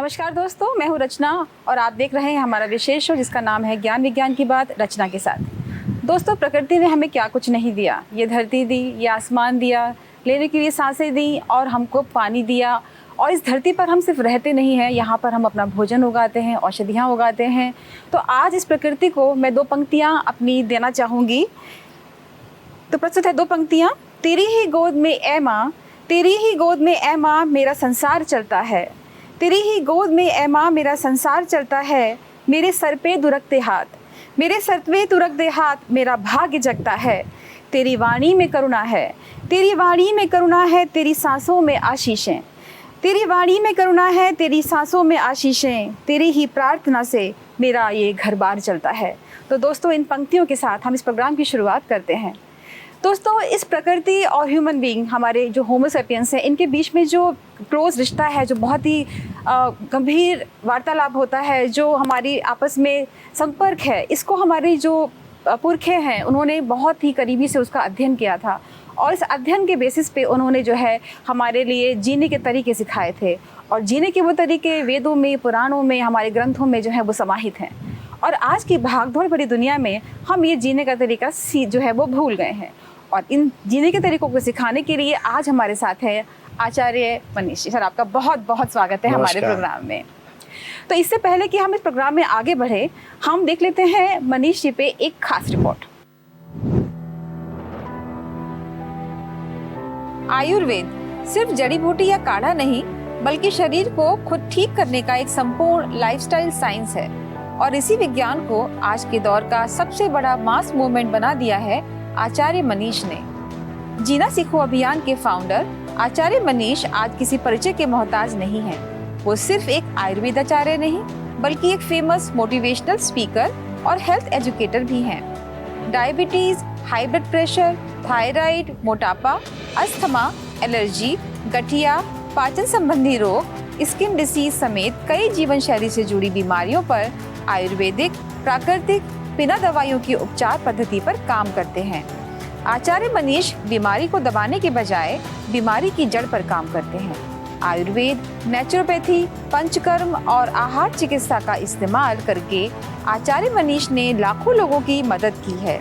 नमस्कार दोस्तों, मैं हूँ रचना और आप देख रहे हैं हमारा विशेष शो जिसका नाम है ज्ञान विज्ञान की बात रचना के साथ। दोस्तों, प्रकृति ने हमें क्या कुछ नहीं दिया। ये धरती दी, ये आसमान दिया, लेने के लिए सांसें दी और हमको पानी दिया। और इस धरती पर हम सिर्फ रहते नहीं हैं, यहाँ पर हम अपना भोजन उगाते हैं, औषधियाँ उगाते हैं। तो आज इस प्रकृति को मैं 2 पंक्तियाँ अपनी देना चाहूँगी। तो प्रस्तुत है 2 पंक्तियाँ। तेरी ही गोद में ए माँ, तेरी ही गोद में ए माँ मेरा संसार चलता है। तेरी ही गोद में ए माँ मेरा संसार चलता है। मेरे सर पे दुरकते हाथ, मेरे सर पे दुरकते हाथ, मेरा भाग्य जगता है। तेरी वाणी में करुणा है, तेरी वाणी में करुणा है, तेरी सांसों में आशीषें। तेरी वाणी में करुणा है, तेरी सांसों में आशीषें। तेरी ही प्रार्थना से मेरा ये घर बार चलता है। तो दोस्तों, इन पंक्तियों के साथ हम इस प्रोग्राम की शुरुआत करते हैं। दोस्तों, इस प्रकृति और ह्यूमन बीइंग, हमारे जो होमो सेपियंस हैं, इनके बीच में जो क्लोज रिश्ता है, जो बहुत ही गंभीर वार्तालाप होता है, जो हमारी आपस में संपर्क है, इसको हमारे जो पुरखे हैं उन्होंने बहुत ही करीबी से उसका अध्ययन किया था। और इस अध्ययन के बेसिस पे उन्होंने जो है हमारे लिए जीने के तरीके सिखाए थे। और जीने के वो तरीके वेदों में, पुराणों में, हमारे ग्रंथों में जो है वो समाहित हैं। और आज की भागदौड़ भरी दुनिया में हम ये जीने का तरीका जो है वो भूल गए हैं। और इन जीने के तरीकों को सिखाने के लिए आज हमारे साथ है आचार्य मनीष जी। सर, आपका बहुत बहुत स्वागत है हमारे प्रोग्राम में। तो इससे पहले कि हम इस प्रोग्राम में आगे बढ़े, हम देख लेते हैं मनीष जी पे एक खास रिपोर्ट। आयुर्वेद सिर्फ जड़ी बूटी या काढ़ा नहीं, बल्कि शरीर को खुद ठीक करने का एक संपूर्ण लाइफस्टाइल साइंस है। और इसी विज्ञान को आज के दौर का सबसे बड़ा मास मूवमेंट बना दिया है आचार्य मनीष ने। जीना सीखो अभियान के फाउंडर आचार्य मनीष आज किसी परिचय के मोहताज नहीं है। वो सिर्फ एक आयुर्वेद आचार्य नहीं, बल्कि एक फेमस मोटिवेशनल स्पीकर और हेल्थ एजुकेटर भी हैं। Diabetes, high blood pressure, thyroid, मोटापा, अस्थमा, एलर्जी, गठिया, पाचन संबंधी रोग, स्किन डिसीज समेत कई जीवन शैली से जुड़ी बीमारियों पर आयुर्वेदिक, प्राकृतिक, बिना दवाइयों की उपचार पद्धति पर काम करते हैं। आचार्य मनीष बीमारी को दबाने के बजाय बीमारी की जड़ पर काम करते हैं। आयुर्वेद, नेचुरोपैथी, पंचकर्म और आहार चिकित्सा का इस्तेमाल करके आचार्य मनीष ने लाखों लोगों की मदद की है।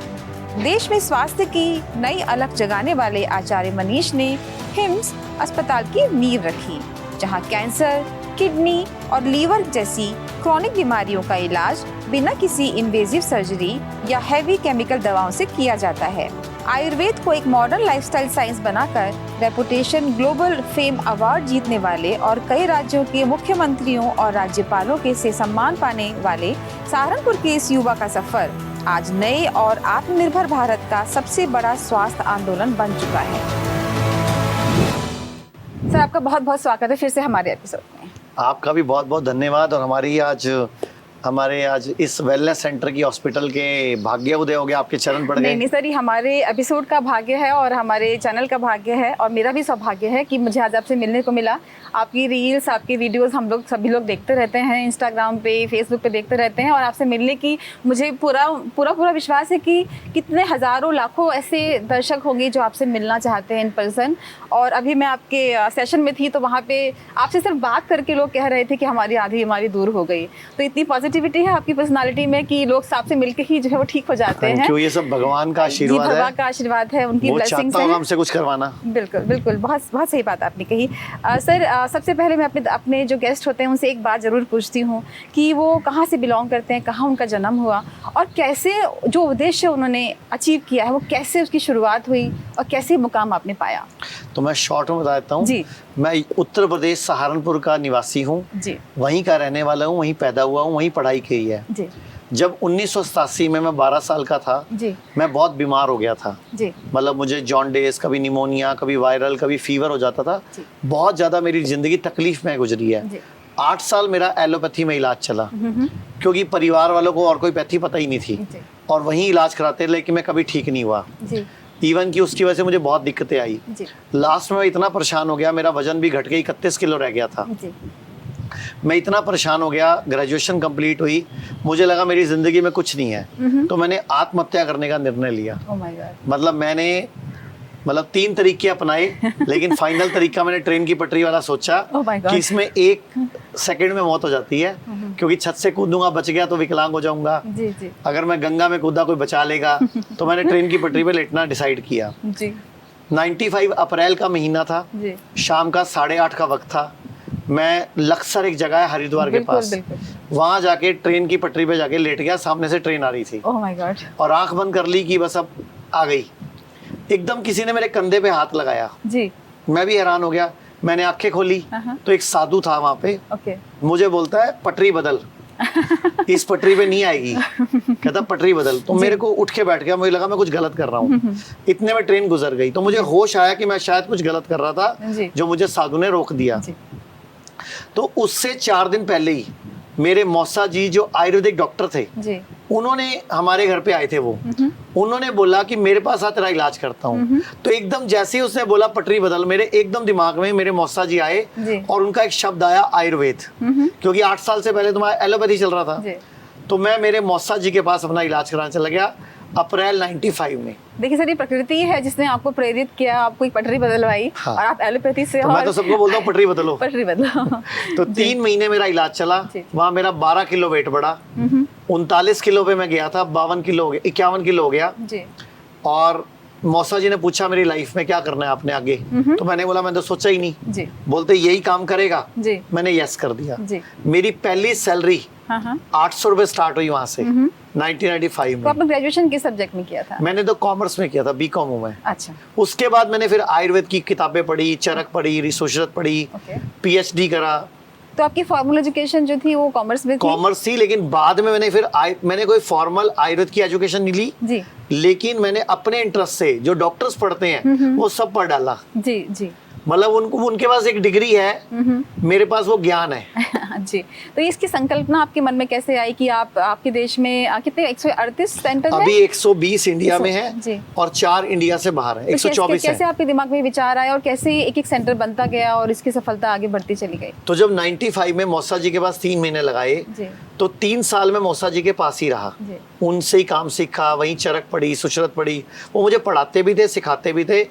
देश में स्वास्थ्य की नई अलख जगाने वाले आचार्य मनीष ने हिम्स अस्पताल की नींव रखी, जहां कैंसर, किडनी और लीवर जैसी क्रॉनिक बीमारियों का इलाज बिना किसी इन्वेजिव सर्जरी या हैवी केमिकल दवाओं से किया जाता है। आयुर्वेद को एक मॉडर्न लाइफस्टाइल साइंस बनाकर रेपुटेशन ग्लोबल फेम अवार्ड जीतने वाले और कई राज्यों के मुख्यमंत्रियों और राज्यपालों के से सम्मान पाने वाले सहारनपुर के इस युवा का सफर आज नए और आत्मनिर्भर भारत का सबसे बड़ा स्वास्थ्य आंदोलन बन चुका है। सर, आपका बहुत बहुत स्वागत है फिर से हमारे एपिसोड में। आपका भी बहुत बहुत धन्यवाद। और हमारे आज इस वेलनेस सेंटर की हॉस्पिटल के भाग्य उदय हो गया, आपके चरण पड़ गए। नहीं सर, ये हमारे एपिसोड का भाग्य है और हमारे चैनल का भाग्य है। और मेरा भी सौभाग्य है कि मुझे आज आपसे मिलने को मिला। आपकी रील्स, आपकी वीडियोस हम लोग सभी लोग देखते रहते हैं, इंस्टाग्राम पे, फेसबुक पे देखते रहते हैं। और आपसे मिलने की मुझे पूरा विश्वास है कि कितने हज़ारों लाखों ऐसे दर्शक होंगे जो आपसे मिलना चाहते हैं इन पर्सन। और अभी मैं आपके सेशन में थी तो वहाँ पे आपसे सिर्फ बात करके लोग कह रहे थे कि हमारी आधी बीमारी दूर हो गई। तो इतनी पॉजिटिविटी है आपकी पर्सनालिटी में कि लोग आपसे मिलकर ही जो है वो ठीक हो जाते हैं। ये सब भगवान का आशीर्वाद है। भगवान का आशीर्वाद है, उनकी ब्लेसिंग्स हैं। हमसे कुछ करवाना। बिल्कुल, बहुत सही बात आपने कही। सर, सबसे पहले मैं अपने जो गेस्ट होते हैं उनसे एक बात ज़रूर पूछती हूँ कि वो कहाँ से बिलोंग करते हैं, कहाँ उनका जन्म हुआ और कैसे जो उद्देश्य उन्होंने अचीव किया है वो कैसे उसकी शुरुआत हुई और कैसे मुकाम आपने पाया। तो मैं शॉर्ट में बता देता हूँ। मैं उत्तर प्रदेश सहारनपुर का निवासी हूँ, वहीं का रहने वाला हूँ, वहीं पैदा हुआ हूँ, वहीं पढ़ाई की है। जब 1987 में मैं 12 साल का था, मैं बहुत बीमार हो गया था। मतलब मुझे जॉन्डिस, कभी निमोनिया, कभी वायरल, कभी फीवर हो जाता था। बहुत ज़्यादा मेरी ज़िंदगी तकलीफ में गुजरी है। 8 साल मेरा एलोपैथी में इलाज चला, क्योंकि परिवार वालों को और कोई पैथी पता ही नहीं थी और वहीं इलाज कराते, लेकिन मैं कभी ठीक नहीं हुआ। इवन कि उसकी वजह से मुझे बहुत दिक्कतें आई। लास्ट में मैं इतना परेशान हो गया, मेरा वजन भी घट के 31 किलो रह गया था। मैं इतना परेशान हो गया, ग्रेजुएशन कंप्लीट हुई, मुझे लगा मेरी जिंदगी में कुछ नहीं है, तो मैंने आत्महत्या करने का निर्णय लिया। मतलब मैंने 3 तरीके अपनाए, लेकिन फाइनल तरीका मैंने ट्रेन की पटरी वाला सोचा कि इसमें एक सेकंड में मौत हो जाती है, क्योंकि छत से कूदूंगा बच गया तो विकलांग हो जाऊंगा। जी जी। अगर मैं गंगा में कूदा कोई बचा लेगा। तो मैंने ट्रेन की पटरी पे लेटना डिसाइड किया जी। 95 अप्रैल का महीना था जी। शाम का 8:30 का वक्त था। मैं लक्सर एक जगह है हरिद्वार के पास, वहां जाके ट्रेन की पटरी पे जाके लेट गया। सामने से ट्रेन आ रही थी। Oh my God. और आंख बंद कर ली कि बस अब आ गई। एकदम किसी ने मेरे कंधे पे हाथ लगाया जी। मैं भी हैरान हो गया। मैंने आंखें खोली तो एक साधु था वहां पे। मुझे बोलता है पटरी बदल, इस पटरी पे नहीं आएगी। कहता पटरी बदल। तो मेरे को उठ के बैठ गया। मुझे लगा मैं कुछ गलत कर रहा हूँ। इतने में ट्रेन गुजर गई तो मुझे होश आया कि मैं शायद कुछ गलत कर रहा था, जो मुझे साधु ने रोक दिया। तो उससे 4 दिन पहले ही मेरे मौसा जी जो आयुर्वेदिक डॉक्टर थे जी। उन्होंने हमारे घर पे आए थे। वो उन्होंने बोला कि मेरे पास आ तेरा इलाज करता हूँ। तो एकदम जैसे ही उसने बोला पटरी बदल, मेरे एकदम दिमाग में मेरे मौसा जी आए और उनका एक शब्द आया आयुर्वेद। क्योंकि 8 साल से पहले तुम्हारा एलोपैथी चल रहा था। तो मैं मेरे मौसा जी के पास अपना इलाज कराने चला गया अप्रैल 95 में। देखिए सर, ये प्रकृति है जिसने आपको प्रेरित किया, आपको एक पटरी बदलवाई। हाँ। और आप एलोपैथी से तो मैं तो सबको बोलता हूँ पटरी बदलो, पटरी बदलो। तो 3 महीने मेरा इलाज चला। वहाँ मेरा 12 किलो वेट बढ़ा। 39 किलो पे मैं गया था, 52 किलो हो गया, 51 किलो हो गया जी। और मौसा जी ने पूछा मेरी लाइफ में क्या करना है आपने आगे। तो मैंने बोला मैं तो सोचा ही नहीं जी। बोलते यही काम करेगा जी। मैंने यस कर दिया जी। मेरी पहली सैलरी 800 रुपए स्टार्ट हुई वहां से 1995 में। तो आपने ग्रेजुएशन किस सब्जेक्ट में किया था? मैंने तो कॉमर्स में किया था, बीकॉम हूँ मैं। अच्छा। उसके बाद मैंने फिर आयुर्वेद की किताबें पढ़ी, चरक पढ़ी, रिसोर्स पढ़ी, पीएचडी करा। तो आपकी फॉर्मल एजुकेशन जो थी वो कॉमर्स में थी? कॉमर्स थी, लेकिन बाद में मैंने फिर मैंने कोई फॉर्मल आयुर्वेद की एजुकेशन नहीं ली जी। लेकिन मैंने अपने इंटरेस्ट से जो डॉक्टर्स पढ़ते हैं वो सब पढ़ डाला जी जी। मतलब उनके पास एक डिग्री है, मेरे पास वो ज्ञान है जी। तो इसकी संकल्पना आपके मन में कैसे आई कि आप आपके देश में कितने 138 सेंटर अभी 120 इंडिया में है जी। और 4 इंडिया से बाहर है, 124 कैसे आपके दिमाग में विचार आया और कैसे एक एक सेंटर बनता गया और इसकी सफलता आगे बढ़ती चली गई? तो जब 95 में मौसा जी के पास 3 महीने लगाए तो 3 साल में मौसा जी के पास ही रहा। उनसे ही काम सीखा, वहीं चरक पढ़ी, सुशरत पढ़ी। वो मुझे पढ़ाते भी थे, सिखाते भी थे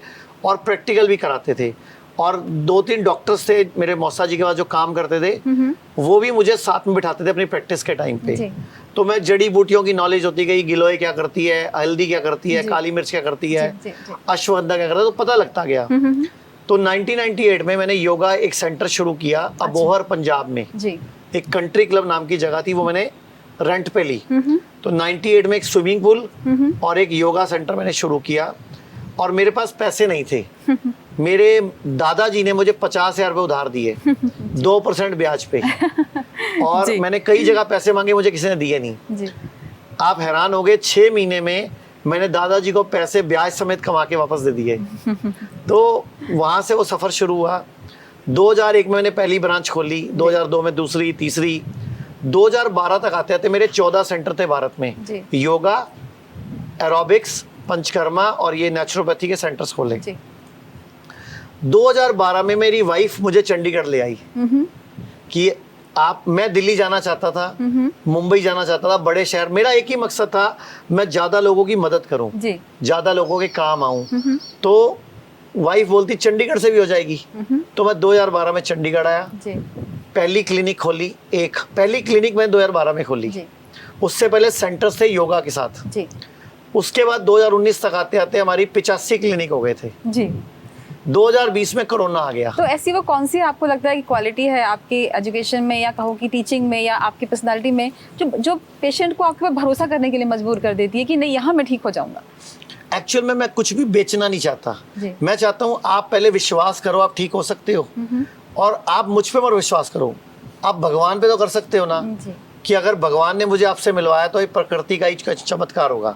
और प्रैक्टिकल भी कराते थे। और 2-3 डॉक्टर्स थे मेरे मौसा जी के पास जो काम करते थे, वो भी मुझे साथ में बिठाते थे अपनी प्रैक्टिस के टाइम पे। तो मैं जड़ी बूटियों की नॉलेज होती गई, गिलोय क्या करती है, हल्दी क्या करती है, काली मिर्च क्या करती है, अश्वगंधा क्या करता है, तो पता लगता गया। तो 1998 में मैंने योगा एक सेंटर शुरू किया अबोहर पंजाब में। एक कंट्री क्लब नाम की जगह थी, वो मैंने रेंट पे ली। तो 98 में एक स्विमिंग पूल और एक योगा सेंटर मैंने शुरू किया। और मेरे पास पैसे नहीं थे। मेरे दादाजी ने मुझे 50,000 रुपए उधार दिए 2% ब्याज पे। और मैंने कई जगह पैसे मांगे, मुझे किसी ने दिए नहीं जी। आप हैरान हो गए, 6 महीने में मैंने दादाजी को पैसे ब्याज समेत कमा के वापस दे दिए। तो वहां से वो सफर शुरू हुआ। 2001 में मैंने पहली ब्रांच खोली, 2002 में दूसरी, तीसरी। 2012 तक आते आते मेरे 14 सेंटर थे भारत में। योगा, एरोबिक्स, पंचकर्मा और ये नेचुरोपैथी के सेंटर्स खोले। 2012 में मेरी वाइफ मुझे चंडीगढ़ ले आई कि मैं दिल्ली जाना चाहता था, मुंबई जाना चाहता था, बड़े शहर। मेरा एक ही मकसद था, मैं ज्यादा लोगों की मदद करूं, ज्यादा लोगों के काम आऊं। तो वाइफ बोलती चंडीगढ़ से भी हो जाएगी। तो मैं 2012 में चंडीगढ़ आया, पहली क्लिनिक खोली। पहली क्लिनिक मैंने 2012 में खोली। उससे पहले सेंटर्स थे योगा के साथ। उसके बाद 2019 तक आते आते हमारी 85 क्लिनिक हो गए थे जी। 2020 में कोरोना आ गया। तो ऐसी वो कौन सी आपको लगता है कि क्वालिटी है आपकी एजुकेशन में या कहो कि टीचिंग में या आपकी पर्सनालिटी में जो पेशेंट को आपके पर भरोसा करने के लिए मजबूर कर देती है कि नहीं यहाँ मैं ठीक हो जाऊंगा? एक्चुअल में मैं कुछ भी बेचना नहीं चाहता। मैं चाहता हूँ आप पहले विश्वास करो आप ठीक हो सकते हो, और आप मुझ पे मत विश्वास करो, आप भगवान पे तो कर सकते हो ना कि अगर भगवान ने मुझे आपसे मिलवाया तो ये प्रकृति का ही चमत्कार होगा।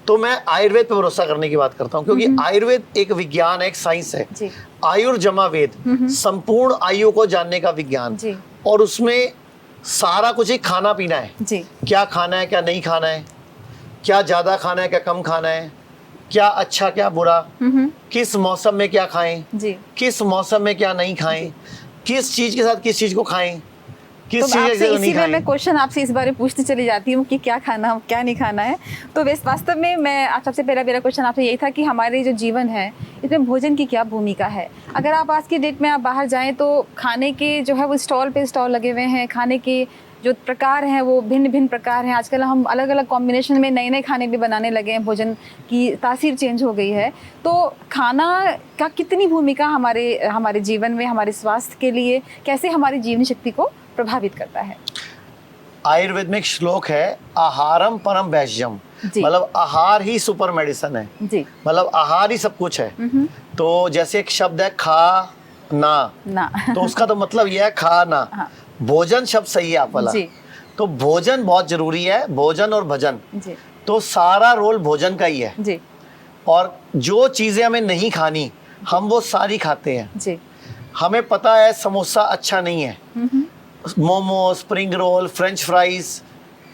तो मैं आयुर्वेद पे भरोसा करने की बात करता हूँ, क्योंकि आयुर्वेद एक विज्ञान है, एक साइंस है। आयुर्जमा वेद, संपूर्ण आयु को जानने का विज्ञान। और उसमें सारा कुछ ही खाना पीना है, क्या खाना है क्या नहीं खाना है, क्या ज्यादा खाना है क्या कम खाना है, क्या अच्छा क्या बुरा, किस मौसम में क्या खाएं, किस मौसम में क्या नहीं खाएं, किस चीज के साथ किस चीज को खाएं। किस तो चीज़ से नहीं इसीलिए खाएं? मैं क्वेश्चन आपसे इस बारे में पूछती चली जाती हूँ कि क्या खाना क्या नहीं खाना है। तो वास्तव में मैं सबसे पहला मेरा क्वेश्चन आपसे यही था कि हमारे जो जीवन है इसमें भोजन की क्या भूमिका है। अगर आप आज की डेट में आप बाहर जाएं तो खाने के जो है वो स्टॉल पे स्टॉल लगे हुए हैं, खाने के जो प्रकार हैं वो भिन्न भिन्न प्रकार हैं। आजकल हम अलग अलग कॉम्बिनेशन में नए नए खाने भी बनाने लगे हैं, भोजन की तासीर चेंज हो गई है। तो खाना का कितनी भूमिका हमारे जीवन में, हमारे स्वास्थ्य के लिए, कैसे हमारी जीवनी शक्ति को प्रभावित करता है? आयुर्वेद में एक श्लोक है, आहारम परम वैश्यम, मतलब आहार ही सुपर मेडिसिन है जी। मतलब आहार ही सब कुछ है। तो जैसे एक शब्द है खा ना तो उसका तो मतलब यह है खाना। हाँ। भोजन शब्द सही है आप वाला। तो भोजन बहुत जरूरी है, भोजन और भजन जी। तो सारा रोल भोजन का ही है जी। और जो चीजें हमें नहीं खानी हम वो सारी खाते हैं जी। हमें पता है समोसा अच्छा नहीं है, momo, spring roll, french fries,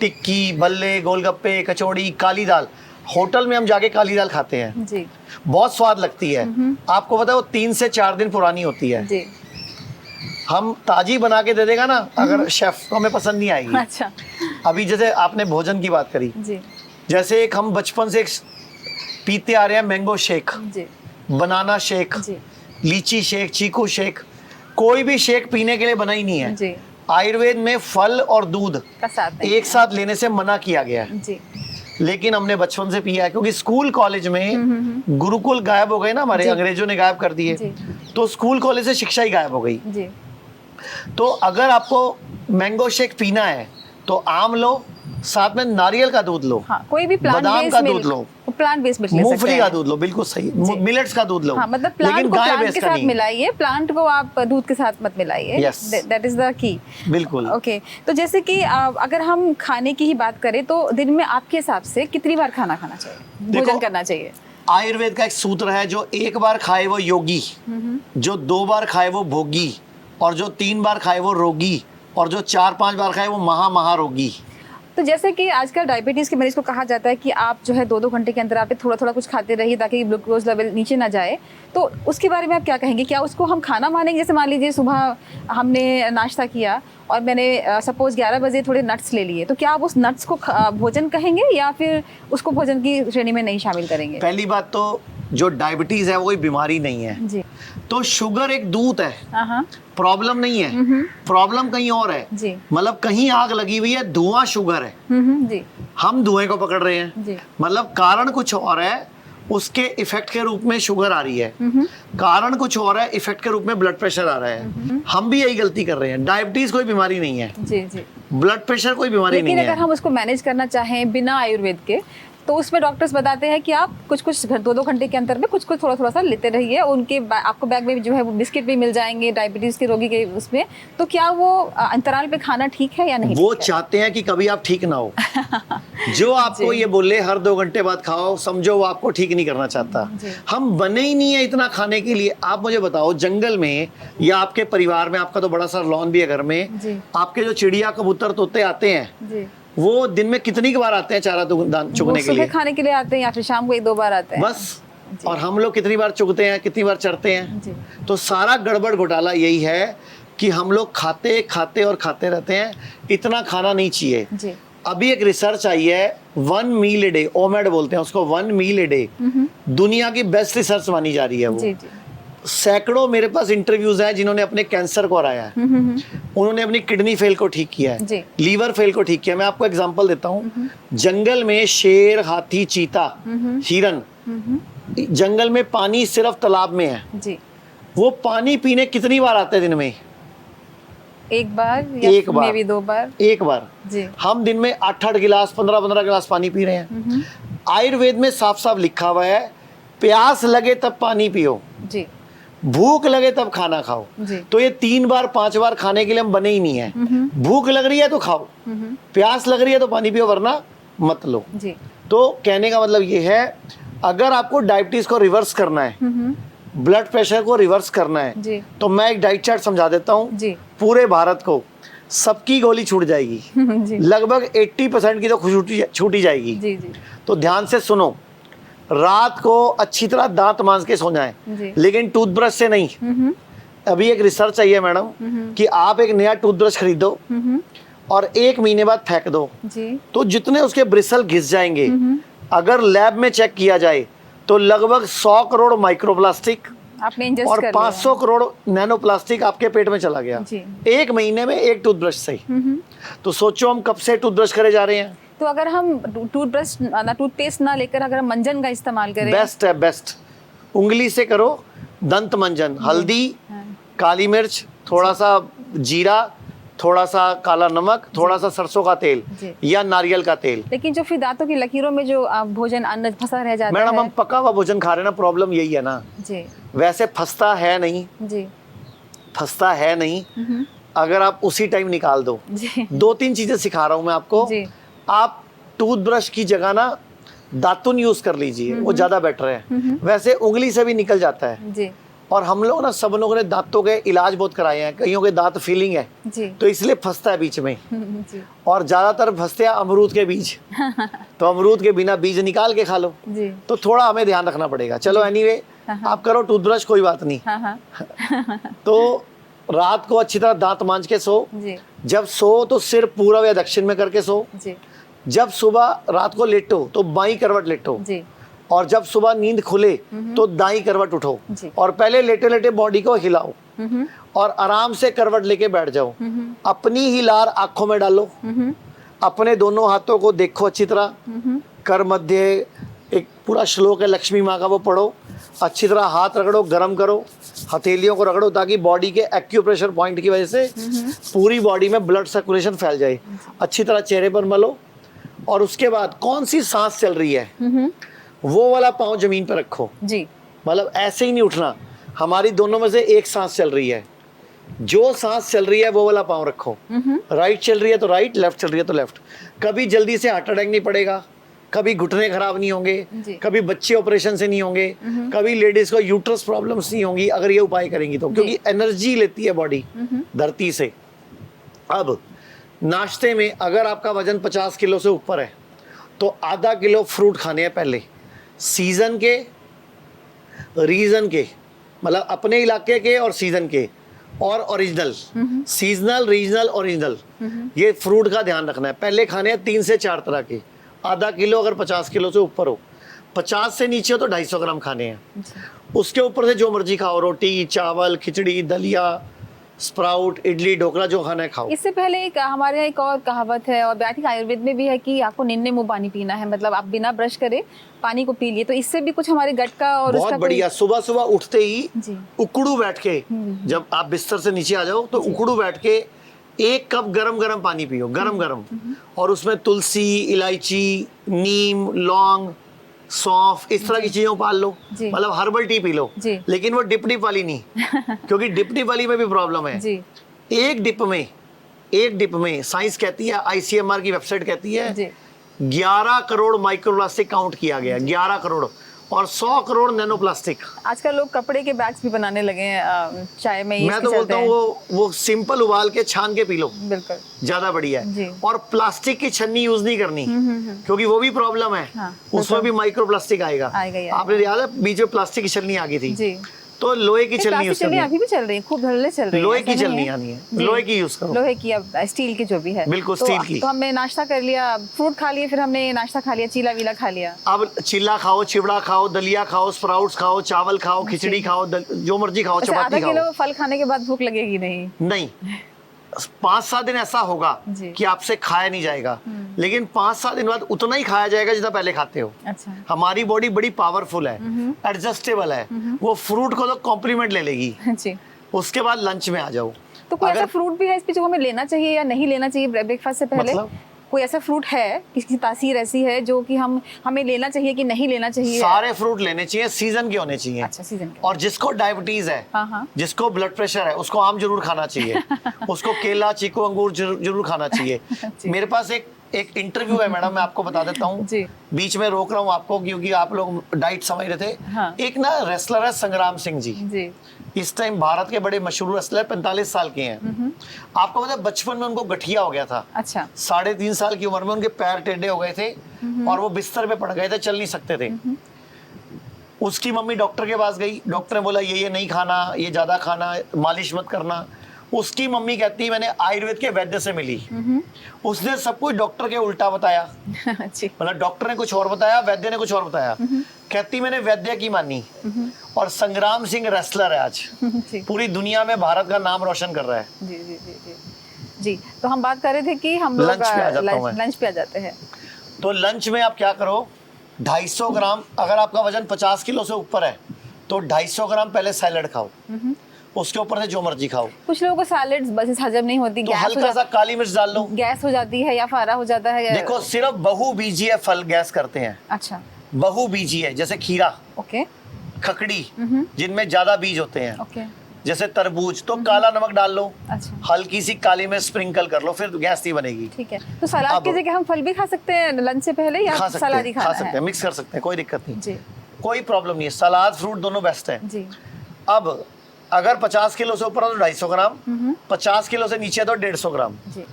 tikki, भल्ले, गोलगप्पे, कचौड़ी, काली दाल, होटल में हम जाके काली दाल खाते हैं जी। बहुत स्वाद लगती है। आपको पता है वो 3 से 4 दिन पुरानी होती है जी। हम ताजी बना के दे देगा ना अगर शेफ तो हमें पसंद नहीं आएगी। अच्छा। अभी जैसे आपने भोजन की बात करी जी। जैसे एक हम बचपन से पीते आ रहे हैं मैंगो शेक जी। बनाना शेक जी। लीची शेक, चीकू शेक, कोई भी शेक पीने के लिए बना ही नहीं है जी। आयुर्वेद में फल और दूध एक साथ लेने से मना किया गया है जी। लेकिन हमने बचपन से पिया है क्योंकि स्कूल कॉलेज में गुरुकुल गायब हो गए ना हमारे, अंग्रेजों ने गायब कर दिए, तो स्कूल कॉलेज से शिक्षा ही गायब हो गई जी। तो अगर आपको मैंगो शेक पीना है तो आम लो, साथ में नारियल का दूध लो। हाँ, कोई भी बादाम का दूध लो, प्लांट बेस्ड मिल्क, मूंगफली का दूध लो, बिल्कुल सही, मिलेट्स का दूध लो। हाँ, मतलब प्लांट को प्लांट के साथ मिलाइए, प्लांट को आप दूध के साथ मत मिलाइए। That is the key. बिल्कुल। ओके, तो जैसे कि अगर हम खाने की ही बात करें तो दिन में आपके हिसाब से कितनी बार खाना खाना चाहिए, भोजन करना चाहिए? आयुर्वेद का एक सूत्र है, जो 1 बार खाए वो योगी, जो 2 बार खाए वो भोगी, और जो 3 बार खाए वो रोगी, और जो 4-5 बार खाए वो महारोगी। तो जैसे कि आजकल डायबिटीज़ के मरीज को कहा जाता है कि आप जो है 2-2 घंटे के अंदर आप थोड़ा थोड़ा कुछ खाते रहिए ताकि ग्लूकोज लेवल नीचे ना जाए, तो उसके बारे में आप क्या कहेंगे? क्या उसको हम खाना मानेंगे? जैसे मान लीजिए सुबह हमने नाश्ता किया और मैंने सपोज 11 बजे थोड़े नट्स ले लिए, तो क्या आप उस नट्स को भोजन कहेंगे या फिर उसको भोजन की श्रेणी में नहीं शामिल करेंगे? पहली बात तो जो डायबिटीज है वो कोई बीमारी नहीं है जी। तो शुगर एक दूत है, प्रॉब्लम नहीं है, प्रॉब्लम कहीं और है जी। मतलब कहीं आग लगी हुई है, धुआं शुगर है जी। हम धुएं को पकड़ रहे हैं जी। मतलब कारण कुछ और है, उसके इफेक्ट के रूप में शुगर आ रही है, कारण कुछ और है, इफेक्ट के रूप में ब्लड प्रेशर आ रहा है। हम भी यही गलती कर रहे हैं। डायबिटीज कोई बीमारी नहीं है जी जी। ब्लड प्रेशर कोई बीमारी नहीं है। लेकिन अगर हम उसको मैनेज करना चाहें बिना आयुर्वेद के, तो उसमें डॉक्टर्स बताते हैं कि आप कुछ 2-2 घंटे के अंतर में कुछ थोड़ा सा लेते रहिए। उनके आपको बैग में जो है वो बिस्किट भी मिल जाएंगे डायबिटीज के रोगी के उसमें। तो क्या वो अंतराल पे खाना ठीक है या नहीं? वो चाहते हैं कि कभी आप ठीक ना हो। जो आपको ये बोले हर 2 घंटे बाद खाओ, समझो वो आपको ठीक नहीं करना चाहता। हम बने ही नहीं है इतना खाने के लिए। आप मुझे बताओ, जंगल में या आपके परिवार में, आपका तो बड़ा सा लॉन भी है घर में, आपके जो चिड़िया कबूतर तोते आते हैं वो दिन में कितनी बार आते हैं चारा चुगने के लिए? खाने के लिए आते हैं या फिर शाम को 1-2 बार आते हैं बस। और हम लोग कितनी बार चुगते हैं, कितनी बार चढ़ते हैं? तो सारा गड़बड़ घोटाला यही है कि हम लोग खाते और खाते रहते हैं। इतना खाना नहीं चाहिए। अभी एक रिसर्च आई है, 1 मील ए डे, ओमेड बोलते हैं उसको, 1 मील ए डे दुनिया की बेस्ट रिसर्च मानी जा रही है वो। सैकड़ों मेरे पास इंटरव्यूज हैं जिन्होंने अपने कैंसर को हराया है, उन्होंने अपनी किडनी फेल को ठीक किया है, लीवर फेल को ठीक किया। मैं आपको एग्जांपल देता हूँ। जंगल में शेर, हाथी, चीता, हिरन, जंगल में पानी सिर्फ तालाब में है जी। वो पानी पीने कितनी बार आते हैं दिन में? 1 बार या 1 बार, भी 2 बार, 1 बार जी। हम दिन में 8-8 गिलास, 15-15 गिलास पानी पी रहे हैं। आयुर्वेद में साफ साफ लिखा हुआ है, प्यास लगे तब पानी पियो जी, भूख लगे तब खाना खाओ। तो ये 3 बार 5 बार खाने के लिए हम बने ही नहीं है। भूख लग रही है तो खाओ, प्यास लग रही है तो पानी पियो, वरना मत लो जी। तो कहने का मतलब ये है, अगर आपको डायबिटीज को रिवर्स करना है, ब्लड प्रेशर को रिवर्स करना है, तो मैं एक डाइट चार्ट समझा देता हूँ। पूरे भारत को सबकी गोली छूट जाएगी, लगभग 80% की तो छूटी जाएगी जी। तो ध्यान से सुनो, रात को अच्छी तरह दांत मांज के सो जाएं, लेकिन टूथब्रश से नहीं। अभी एक रिसर्च आई है मैडम कि आप एक नया टूथब्रश खरीदो और 1 महीने बाद फेंक दो जी। तो जितने उसके ब्रिसल घिस जाएंगे, अगर लैब में चेक किया जाए तो लगभग 100 करोड़ माइक्रोप्लास्टिक आपने इंजेस्ट और कर 500 करोड़ नैनो प्लास्टिक आपके पेट में चला गया जी। 1 महीने में एक टूथब्रश से। तो सोचो हम कब से टूथब्रश करे जा रहे हैं। तो अगर हम टूथब्रश ना टूथपेस्ट ना लेकर अगर हम मंजन का इस्तेमाल करें, बेस्ट है, बेस्ट। उंगली से करो दंत मंजन, हल्दी, काली मिर्च, थोड़ा सा जीरा, थोड़ा सा काला नमक, थोड़ा सा सरसों का तेल या नारियल का तेल। लेकिन जो फिर दांतों की लकीरों में जो भोजन अन्न फंसा रह जाता है। मैडम हम पका हुआ भोजन खा रहे हैं ना, प्रॉब्लम यही है ना जी। वैसे फंसता है नहीं जी। फंसता है नहीं, अगर आप उसी टाइम निकाल दो। जी। 2-3 चीजें सिखा रहा हूं मैं आपको जी। आप टूथब्रश की जगह ना दातुन यूज कर लीजिए, वो ज्यादा बेटर है। वैसे उंगली से भी निकल जाता है जी। और हम लोग ना सब लोगों ने दांतों के इलाज बहुत कराए हैं, कईयों के दांत फीलिंग है जी। तो इसलिए फंसता है बीच में जी। और ज्यादातर फंसते हैं अमरूद के बीज तो अमरूद के बिना बीज निकाल के खा लो जी। तो थोड़ा हमें ध्यान रखना पड़ेगा। चलो एनीवे आप करो टूथब्रश, कोई बात नहीं। तो रात को अच्छी तरह दांत मांज के सो जी। जब सो तो सिर पूर्व या दक्षिण में करके सो जी। जब सुबह रात को लेटो तो बाई करवट लेटो जी। और जब सुबह नींद खुले तो दाई करवट उठो जी। और पहले लेटे लेटे बॉडी को हिलाओ और आराम से करवट लेके बैठ जाओ। अपनी ही लार आंखों में डालो, अपने दोनों हाथों को देखो अच्छी तरह, कर मध्य एक पूरा श्लोक है लक्ष्मी माँ का, वो पढ़ो, अच्छी तरह हाथ रगड़ो, गरम करो, हथेलियों को रगड़ो ताकि बॉडी के एक्यूप्रेशर पॉइंट की वजह से पूरी बॉडी में ब्लड सर्कुलेशन फैल जाए। अच्छी तरह चेहरे पर मलो और उसके बाद कौन सी सांस चल रही है वो वाला पाँव जमीन पर रखो जी। मतलब ऐसे ही नहीं उठना, हमारी दोनों में से एक सांस चल रही है, जो सांस चल रही है वो वाला पाँव रखो। राइट चल रही है तो राइट, लेफ्ट चल रही है तो लेफ्ट। कभी जल्दी से हार्ट अटैक नहीं पड़ेगा, कभी घुटने खराब नहीं होंगे, कभी बच्चे ऑपरेशन से नहीं होंगे, कभी लेडीज को यूट्रस प्रॉब्लम्स नहीं होंगी अगर ये उपाय करेंगी तो, क्योंकि एनर्जी लेती है बॉडी धरती से। अब नाश्ते में अगर आपका वजन 50 किलो से ऊपर है तो आधा किलो फ्रूट खाने हैं पहले, सीजन के, रीजन के, मतलब अपने इलाके के और सीजन के, और ओरिजिनल। सीजनल, रीजनल, ओरिजिनल, ये फ्रूट का ध्यान रखना है। पहले खाने हैं 3 से 4 तरह के, आधा किलो अगर 50 किलो से ऊपर हो, 50 से नीचे हो तो 250 ग्राम खाने हैं। उसके ऊपर से जो मर्जी खाओ, रोटी, चावल, खिचड़ी, दलिया, स्प्राउट, इडली, ढोकला, जो खाना है खाओ। इससे पहले एक हमारे यहाँ एक और कहावत है और आई थिंक आयुर्वेद में भी है कि आपको निन्ने मुंह पानी पीना है, मतलब आप बिना ब्रश करे पानी को पी लिए, तो इससे भी कुछ हमारे गट का और बहुत बढ़िया। सुबह सुबह उठते ही उकड़ू बैठ के, जब आप बिस्तर से नीचे आ जाओ तो उकड़ू बैठ के 1 कप गरम गरम पानी पियो, गरम गरम, और उसमें तुलसी, इलायची, नीम, लौंग, सौंफ, इस तरह की चीजों पाल लो, मतलब हर्बल टी पी लो, लेकिन वो डिप डिप वाली नहीं क्योंकि डिप डिप वाली में भी प्रॉब्लम है। एक डिप में साइंस कहती है, ICMR की वेबसाइट कहती है 11 करोड़ माइक्रोप्लास्टिक काउंट किया गया, 11 करोड़, और 100 करोड़ नैनो प्लास्टिक। आजकल लोग कपड़े के बैग्स भी बनाने लगे हैं चाय में। मैं तो बोलता हूँ वो सिंपल उबाल के छान के पी लो, बिल्कुल ज्यादा बढ़िया है। और प्लास्टिक की छन्नी यूज नहीं करनी क्योंकि वो भी प्रॉब्लम है। उसमें भी माइक्रो प्लास्टिक आएगा। आपने याद है बीच में प्लास्टिक की छन्नी आ गई थी, तो लोहे की चलनी यूज करनी है। अभी भी चल रही है, खूब धड़ल्ले चल रही है। लोहे की चलनी आनी है, लोहे की यूज करो। लोहे की, अब स्टील की जो भी है, बिल्कुल स्टील की। तो हमने नाश्ता कर लिया, फ्रूट खा लिए, फिर हमने नाश्ता खा लिया, चीला वीला खा लिया। अब चिल्ला खाओ, चिवड़ा खाओ, दलिया खाओ, स्प्राउट्स खाओ, चावल खाओ, खिचड़ी खाओ, जो मर्जी खाओ, चपाती खाओ। आधा किलो फल खाने के बाद भूख लगेगी नहीं? 5-7 दिन ऐसा होगा कि आपसे खाया नहीं जाएगा, लेकिन 5-7 दिन बाद उतना ही खाया जाएगा जितना पहले खाते हो। अच्छा। हमारी बॉडी बड़ी पावरफुल है, एडजस्टेबल है, वो फ्रूट को तो कॉम्प्लीमेंट ले लेगी जी। उसके बाद लंच में आ जाओ। तो कोई ऐसा फ्रूट भी है इस पे जो हमें लेना चाहिए या नहीं लेना चाहिए ब्रेकफास्ट से पहले? कोई ऐसा फ्रूट है, इसकी तासीर ऐसी है जो कि हमें लेना चाहिए कि नहीं लेना चाहिए? सारे फ्रूट लेने चाहिए, सीजन के होने चाहिए। अच्छा, सीजन के। और जिसको डायबिटीज है, जिसको ब्लड प्रेशर है, उसको आम जरूर खाना चाहिए उसको केला, चीकू, अंगूर जरूर खाना चाहिए। मेरे पास एक इंटरव्यू है मैडम, मैं आपको बता देता हूँ, बीच में रोक रहा हूँ आपको क्योंकि आप लोग डाइट समझ रहे थे। एक ना रेसलर है संग्राम सिंह जी, इस टाइम भारत के बड़े मशहूर रेसलर, 45 साल के हैं। आपको पता है बचपन में उनको गठिया हो गया था। अच्छा। 3.5 साल की उम्र में उनके पैर टेढ़े हो गए थे और वो बिस्तर पे पड़ गए थे, चल नहीं सकते थे। उसकी मम्मी डॉक्टर के पास गई, डॉक्टर ने बोला ये नहीं खाना, ये ज्यादा खाना, मालिश मत करना। उसकी मम्मी कहती मैंने आयुर्वेद के वैद्य से मिली, उसने सब कुछ डॉक्टर के उल्टा बताया। मतलब डॉक्टर ने कुछ और बताया, वैद्य ने कुछ और बताया। कहती मैंने वैद्य की मानी, और संग्राम सिंह रेसलर है आज, पूरी दुनिया में भारत का नाम रोशन कर रहा है। जी जी जी जी जी। तो हम बात कर रहे थे कि हम लोग लंच पे आ जाते हैं। तो लंच में आप क्या करो, 250 ग्राम, अगर आपका वजन 50 किलो से ऊपर है तो 250 ग्राम पहले सैलेड खाओ, उसके ऊपर से जो मर्जी खाओ। कुछ लोगों को सैलेड्स बस हजम नहीं होती, तो हल्का सा काली मिर्च डाल लो, गैस हो जाती है या फारा हो जाता है। देखो सिर्फ बहुबीजीय फल गैस करते हैं। अच्छा, बहुबीजीय जैसे खीरा, ओके, खकड़ी, जिनमें ज्यादा बीज होते हैं, ओके, जैसे तरबूज, तो काला नमक डाल लो। अच्छा, हल्की सी काली मिर्च स्प्रिंकल कर लो, फिर गैस नहीं बनेगी। ठीक है। तो सलाद की जगह हम फल भी खा सकते हैं लंच से पहले, या सलाद ही खाना है? खा सकते हैं, मिक्स कर सकते हैं, कोई दिक्कत नहीं जी, कोई प्रॉब्लम नहीं है। सलाद फ्रूट दोनों बेस्ट है जी। अब अगर 50 किलो से ऊपर है तो 250 ग्राम, 50 किलो से नीचे तो 150 ग्राम जी।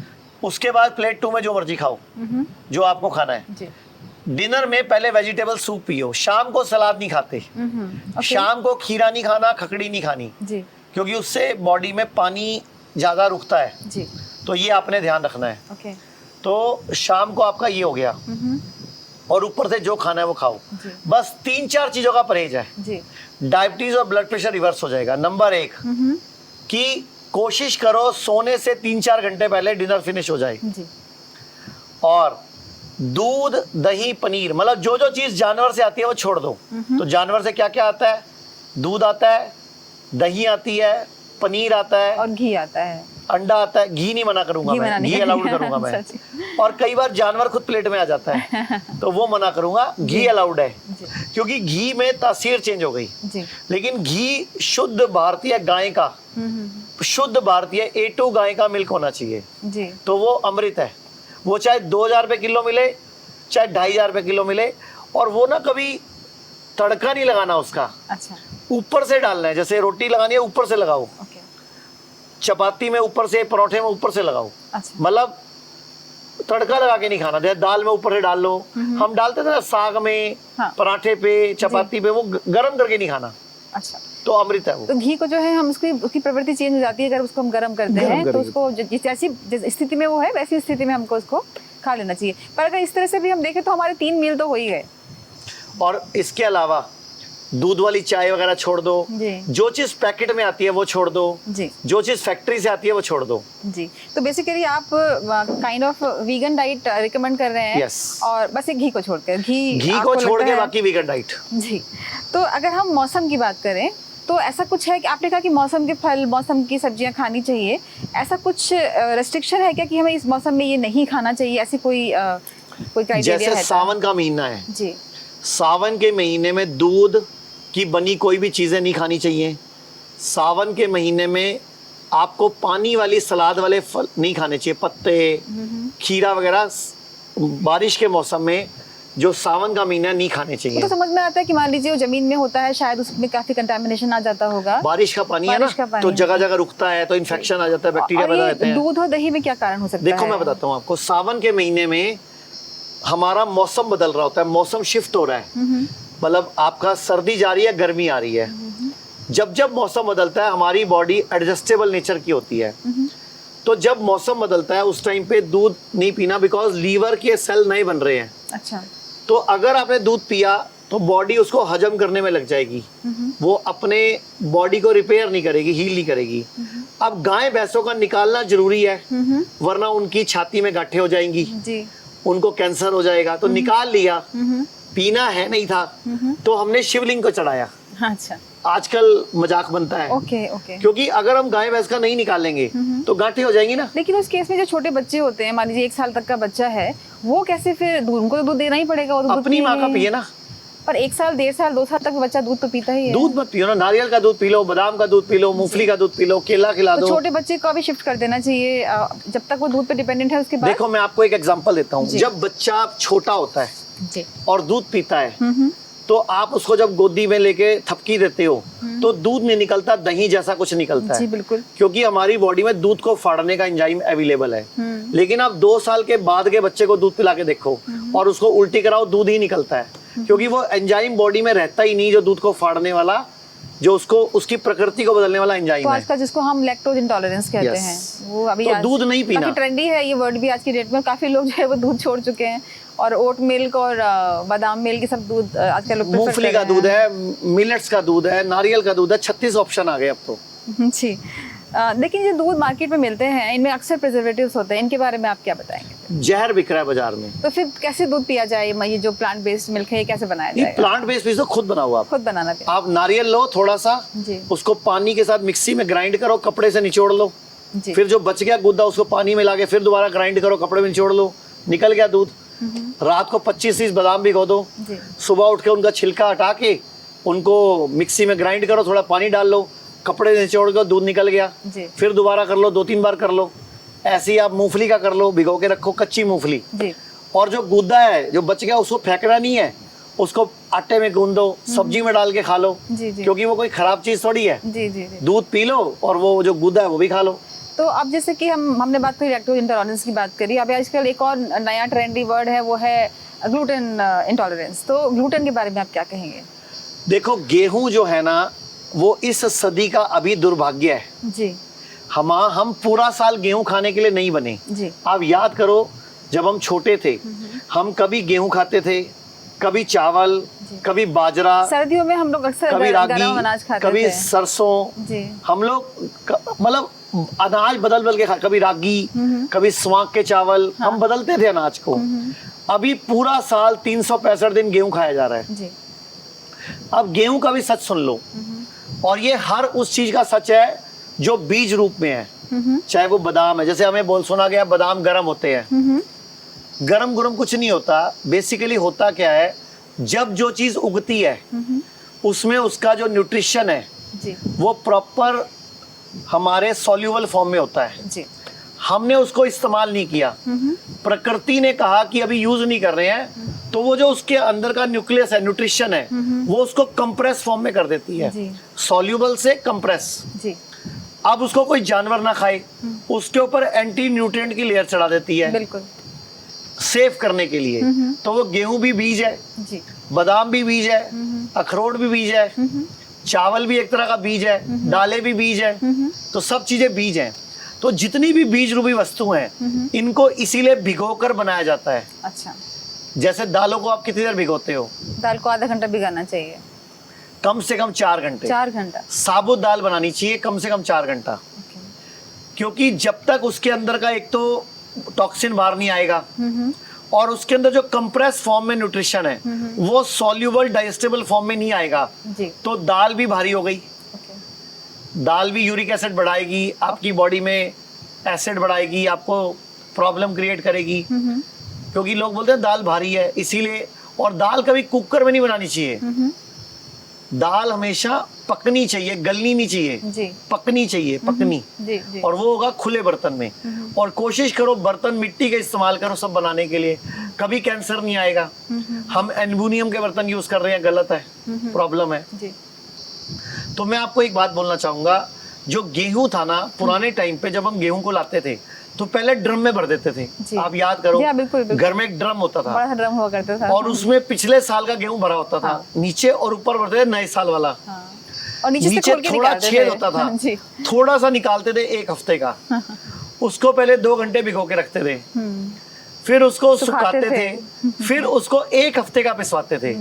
उसके बाद प्लेट 2 में जो मर्जी खाओ, जो आपको खाना है जी। डिनर में पहले वेजिटेबल सूप पियो, शाम को सलाद नहीं खाते। शाम को खीरा नहीं खाना, खकड़ी नहीं खानी जी, क्योंकि उससे बॉडी में पानी ज्यादा रुकता है जी। तो ये आपने ध्यान रखना है। ओके। तो शाम को आपका ये हो गया, और ऊपर से जो खाना है वो खाओ। बस 3-4 चीजों का परहेज है जी। डायबिटीज और ब्लड प्रेशर रिवर्स हो जाएगा। नंबर 1 कि कोशिश करो सोने से 3-4 घंटे पहले डिनर फिनिश हो जाए जी। और दूध, दही, पनीर, मतलब जो जो चीज जानवर से आती है वो छोड़ दो। तो जानवर से क्या क्या आता है? दूध आता है, दही आती है, पनीर आता है और घी आता है, अंडा आता है। घी नहीं मना करूंगा मैं, घी अलाउड करूंगा मैं। और कई बार जानवर खुद प्लेट में आ जाता है तो वो मना करूंगा, घी अलाउड है क्योंकि घी में तासीर चेंज हो गई। लेकिन घी शुद्ध भारतीय गाय का, शुद्ध भारतीय A2 गाय का मिल्क होना चाहिए जी। तो वो अमृत है। वो चाहे 2000 रुपए किलो मिले, चाहे 2500 रुपए किलो मिले, और वो ना कभी तड़का नहीं लगाना उसका। अच्छा। ऊपर से डालना है, जैसे रोटी लगानी है ऊपर से लगाओ, ओके। चपाती में ऊपर से, परोठे में ऊपर से लगाओ। अच्छा। मतलब तड़का लगा के नहीं खाना, जैसे दाल में ऊपर से डाल लो। हम डालते थे ना साग में, हाँ। पराठे पे, चपाती पे, वो गरम करके नहीं खाना। अच्छा। तो अमृत है वो। तो घी को जो है हम उसकी प्रवृत्ति चेंज हो जाती है अगर उसको हम गर्म करते हैं, तो उसको जैसी स्थिति में वो है वैसी स्थिति में हमको उसको खा लेना चाहिए। पर अगर इस तरह से भी हम देखें तो हमारे 3 मील तो हो ही गए। और इसके अलावा दूध वाली चाय वगैरह छोड़ दो, जो चीज पैकेट में आती है वो छोड़ दो जी, जो चीज फैक्ट्री से आती है वो छोड़ दो जी। तो बेसिकली आप kind of vegan diet recommend कर रहे हैं। और बस एक घी को छोड़कर, घी को छोड़ के बाकी वीगन डाइट जी। तो अगर हम मौसम की बात करें तो ऐसा कुछ है कि आपने कहा कि मौसम के फल, मौसम की सब्जियां खानी चाहिए, ऐसा कुछ रेस्ट्रिक्शन है क्या कि हमें इस मौसम में ये नहीं खाना चाहिए? ऐसी कोई क्राइटेरिया है? जैसे सावन का महीना है जी, सावन के महीने में दूध की बनी कोई भी चीजें नहीं खानी चाहिए। सावन के महीने में आपको पानी वाली सलाद वाले फल नहीं खाने चाहिए, पत्ते, खीरा वगैरह बारिश के मौसम में जो सावन का महीना नहीं खाने चाहिए। तो समझ में आता है कि मान लीजिए वो जमीन में होता है, शायद उसमें काफी कंटामिनेशन आ जाता होगा, बारिश का पानी है ना, तो जगह जगह रुकता है तो इन्फेक्शन आ जाता है, बैक्टीरिया पैदा होते हैं। दूध और दही में क्या कारण हो सकता है? देखो मैं बताता हूँ आपको, सावन के महीने में हमारा मौसम बदल रहा होता है, मौसम शिफ्ट हो रहा है, मतलब आपका सर्दी जा रही है, गर्मी आ रही है। जब जब मौसम बदलता है हमारी बॉडी एडजस्टेबल नेचर की होती है, तो जब मौसम बदलता है उस टाइम पे दूध नहीं पीना, बिकॉज लीवर के सेल नहीं बन रहे हैं। अच्छा। तो अगर आपने दूध पिया तो बॉडी उसको हजम करने में लग जाएगी, वो अपने बॉडी को रिपेयर नहीं करेगी, हील नहीं करेगी। अब गाय भैंसों का निकालना जरूरी है, वरना उनकी छाती में गांठें हो जाएंगी जी, उनको कैंसर हो जाएगा। तो निकाल लिया, पीना है नहीं था तो हमने शिवलिंग को चढ़ाया। अच्छा। आजकल मजाक बनता है ओके। क्योंकि अगर हम गाय भैंस का नहीं निकालेंगे तो गांठें हो जाएंगी ना। लेकिन उस केस में जो छोटे बच्चे होते हैं, मान लीजिए 1 साल तक का बच्चा है, वो कैसे फिर दूध, उनको तो दूध देना ही पड़ेगा। वो अपनी माँ का पिए ना। पर 1 साल, 1.5 साल, 2 साल तक बच्चा दूध तो पीता ही है। दूध मत पियो ना, नारियल का दूध पी लो, बादाम का दूध पी लो, मूंगफली का दूध पी लो, केला खिला दो। छोटे बच्चे को भी शिफ्ट कर देना चाहिए जब तक वो दूध पे डिपेंडेंट है। उसके बाद देखो मैं आपको एक एग्जांपल देता हूँ, जब बच्चा छोटा होता है जी, और दूध पीता है तो आप उसको जब गोदी में लेके थपकी देते हो तो दूध नहीं निकलता, दही जैसा कुछ निकलता जी, है। बिल्कुल। क्योंकि हमारी बॉडी में दूध को फाड़ने का एंजाइम अवेलेबल है। लेकिन आप 2 साल के बाद के बच्चे को दूध पिला के देखो और उसको उल्टी कराओ, दूध ही निकलता है। क्योंकि वो एंजाइम बॉडी में रहता ही नहीं जो दूध को फाड़ने वाला, जो उसको उसकी प्रकृति को बदलने वाला एंजाइम तो है। आज का जिसको हम लैक्टोज इंटॉलरेंस कहते हैं, वो अभी तो दूध नहीं पीना, काफी ट्रेंडी है ये वर्ड भी आज की डेट में। काफी लोग जो है वो दूध छोड़ चुके हैं और ओट मिल्क और बादाम मिल्क, सब दूध आजकल लोग मूंगफली का दूध है, मिलेट्स का दूध है, नारियल का दूध है, 36 ऑप्शन आ गए अब तो। जी। लेकिन ये दूध मार्केट में मिलते हैं, इनमें अक्सर प्रिजर्वेटिव्स होते हैं, इनके बारे में आप क्या बताएंगे? जहर बिक रहा है बाजार में। तो फिर कैसे दूध पिया जाए? ये जो प्लांट बेस्ड मिल्क है ये कैसे बनाया जाएगा? प्लांट बेस्ड मिल्क तो खुद बना हुआ, खुद बनाना है। आप नारियल लो थोड़ा सा, उसको पानी के साथ मिक्सी में ग्राइंड करो, कपड़े से निचोड़ लो, फिर जो बच गया गुद्दा उसको पानी में लाके फिर दोबारा ग्राइंड करो, कपड़े में निचोड़ लो, निकल गया दूध। रात को 25-30 बादाम भिगो दो, सुबह उठ के उनका छिलका हटा के उनको मिक्सी में ग्राइंड करो, थोड़ा पानी डाल लो, कपड़े से निचोड़ के दूध निकल गया, फिर दोबारा कर लो, 2-3 बार कर लो। ऐसे ही आप मूंगफली का कर लो, भिगो के रखो कच्ची मूंगफली, और जो गुद्दा है जो बच गया उसको फेंकना नहीं है, उसको आटे में गूंद दो, सब्जी में डाल के खा लो, क्योंकि वो कोई खराब चीज थोड़ी है। दूध पी लो और वो जो गुद्दा है वो भी खा लो। तो अब जैसे कि हमने बात करी लैक्टोज इंटॉलरेंस की बात करी, अब आजकल एक और नया ट्रेंडी वर्ड है वो है ग्लूटेन इंटॉलरेंस। तो ग्लूटेन के बारे में आप क्या कहेंगे? देखो गेहूं जो है ना वो इस सदी का अभी दुर्भाग्य है जी। हम पूरा साल गेहूं खाने के लिए नहीं बने जी। आप याद करो जब हम छोटे थे हम कभी गेहूं खाते थे, कभी चावल, कभी बाजरा, सर्दियों में हम लोग अक्सर कभी रागी, अनाज खाते कभी थे। सरसों जी। हम लोग मतलब अनाज बदल बदल के खा, कभी रागी, कभी स्वांग के चावल, हम बदलते थे अनाज को। अभी पूरा साल 365 दिन गेहूं खाया जा रहा है जी। अब गेहूं का भी सच सुन लो, और ये हर उस चीज का सच है जो बीज रूप में है, चाहे वो बादाम है, जैसे हमें बोल सुना गया बादाम गर्म होते हैं, गरम गरम कुछ नहीं होता। बेसिकली होता क्या है, जब जो चीज उगती है उसमें उसका जो न्यूट्रिशन है जी। वो प्रॉपर हमारे सॉल्यूबल फॉर्म में होता है जी। हमने उसको इस्तेमाल नहीं किया, प्रकृति ने कहा कि अभी यूज नहीं कर रहे हैं, तो वो जो उसके अंदर का न्यूक्लियस है, न्यूट्रिशन है, वो उसको कंप्रेस फॉर्म में कर देती है, सॉल्यूबल से कंप्रेस। अब उसको कोई जानवर ना खाए, उसके ऊपर एंटी न्यूट्रिएंट की लेयर चढ़ा देती है, बिल्कुल सेव करने के लिए। तो वो गेहूं भी बीज है जी। बादाम भी बीज है, अखरोट भी बीज है, चावल भी एक तरह का बीज है, दालें भी बीज है, तो सब चीजें बीज हैं। तो जितनी भी बीज रूपी वस्तु हैं इनको इसीलिए भिगोकर बनाया जाता है। अच्छा। जैसे दालों को आप कितनी देर भिगोते हो? दाल को आधा घंटा भिगाना चाहिए, कम से कम 4 घंटे। 4 घंटा साबुत दाल बनानी चाहिए कम से कम 4 घंटा, क्योंकि जब तक उसके अंदर का एक तो टॉक्सिन बाहर नहीं आएगा और उसके अंदर जो कंप्रेस फॉर्म में न्यूट्रिशन है वो सॉल्यूबल डाइजेस्टेबल फॉर्म में नहीं आएगा जी। तो दाल भी भारी हो गई, दाल भी यूरिक एसिड बढ़ाएगी, आपकी बॉडी में एसिड बढ़ाएगी, आपको प्रॉब्लम क्रिएट करेगी, क्योंकि लोग बोलते हैं दाल भारी है इसीलिए। और दाल कभी कुकर में नहीं बनानी चाहिए, दाल हमेशा पकनी चाहिए, गलनी नहीं चाहिए जी। पकनी चाहिए, पकनी जी, जी। और वो होगा खुले बर्तन में। और कोशिश करो बर्तन मिट्टी के इस्तेमाल करो सब बनाने के लिए, कभी कैंसर नहीं आएगा। हम एल्युमिनियम के बर्तन यूज कर रहे हैं, गलत है, प्रॉब्लम है जी। तो मैं आपको एक बात बोलना चाहूंगा, जो गेहूं था ना पुराने टाइम पे जब हम गेहूं को लाते थे तो पहले ड्रम में भर देते थे, आप याद करो बिल्कुल, बिल्कुल। घर में एक ड्रम होता था, बड़ा ड्रम हुआ करता था, और उसमें पिछले साल का गेहूं भरा होता था। हाँ। नीचे और ऊपर भरते थे नए साल वाला। हाँ। और नीचे थोड़ा छेद होता था थोड़ा सा निकालते थे 1 हफ्ते का, उसको पहले 2 घंटे भिगो के रखते थे, फिर उसको सुखाते थे, फिर उसको 1 हफ्ते का पिसवाते थे,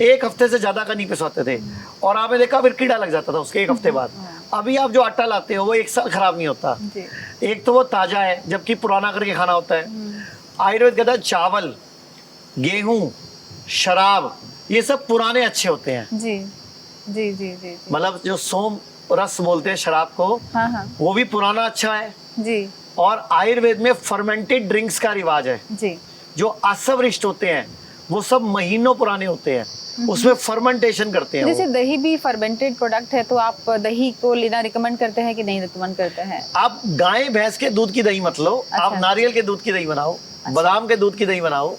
1 हफ्ते से ज्यादा का नहीं पिसवाते थे। और आपने देखा फिर कीड़ा लग जाता था उसके 1 हफ्ते बाद। अभी आप जो आटा लाते हो वो 1 साल खराब नहीं होता, एक तो वो ताजा है जबकि पुराना करके खाना होता है। आयुर्वेद कहता है चावल, गेहूं, शराब ये सब पुराने अच्छे होते हैं जी जी जी जी। मतलब जो सोम रस बोलते हैं शराब को, हाँ हाँ। वो भी पुराना अच्छा है जी। और आयुर्वेद में फर्मेंटेड ड्रिंक्स का रिवाज है जी। जो असवरिष्ट होते हैं वो सब महीनों पुराने होते हैं, उसमें फर्मेंटेशन करते हैं। जैसे दही भी फर्मेंटेड प्रोडक्ट है, तो आप दही को लेना रिकमेंड करते हैं कि नहीं रिकमेंड करते हैं? आप गाय भैंस के दूध की दही मत लो, अच्छा। आप नारियल के दूध की दही बनाओ, अच्छा। बादाम के दूध की दही बनाओ,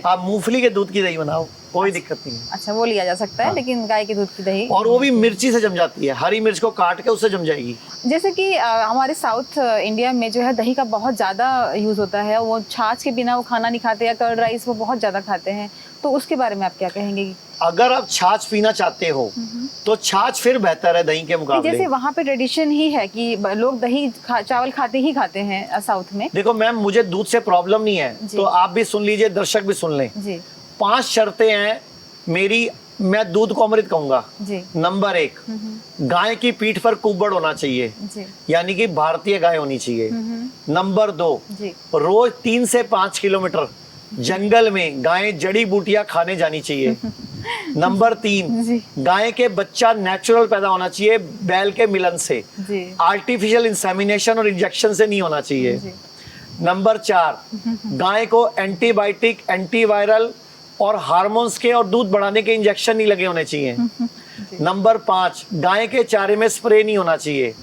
आप मूंगफली के दूध की दही बनाओ, कोई दिक्कत नहीं है। अच्छा, वो लिया जा सकता है, लेकिन गाय के दूध की दही, और वो भी मिर्ची से जम जाती है, हरी मिर्च को काट के उससे जम जाएगी। जैसे कि हमारे साउथ इंडिया में जो है दही का बहुत ज़्यादा यूज़ होता है, वो छाछ के बिना वो खाना नहीं खाते, या कर्ड राइस वो बहुत ज़्यादा खाते हैं, तो उसके बारे में आप क्या कहेंगे? अगर आप छाछ पीना चाहते हो तो छाछ फिर बेहतर है दही के मुकाबले। जैसे वहाँ पे ट्रेडिशन ही है कि लोग दही चावल खाते हैं साउथ में। देखो मैम, मुझे दूध से प्रॉब्लम नहीं है, तो आप भी सुन लीजिए, दर्शक भी सुन लें जी। 5 शर्तें हैं मेरी, मैं दूध को अमृत कहूंगा। नंबर 1, गाय की पीठ पर कुबड़ होना चाहिए, यानी कि भारतीय गाय होनी चाहिए। नंबर 2, रोज 3 से 5 किलोमीटर जंगल में गायें जड़ी बूटियां खाने जानी चाहिए। नंबर 3, गाय के बच्चा नेचुरल पैदा होना चाहिए, बैल के मिलन से, आर्टिफिशियल इंसेमिनेशन और इंजेक्शन से नहीं होना चाहिए। नंबर 4, गाय को एंटीबायोटिक, एंटीवायरल और हार्मोन्स के और दूध बढ़ाने के इंजेक्शन नहीं लगे होने चाहिए। नंबर 5, गाय के चारे में स्प्रे नहीं होना चाहिए।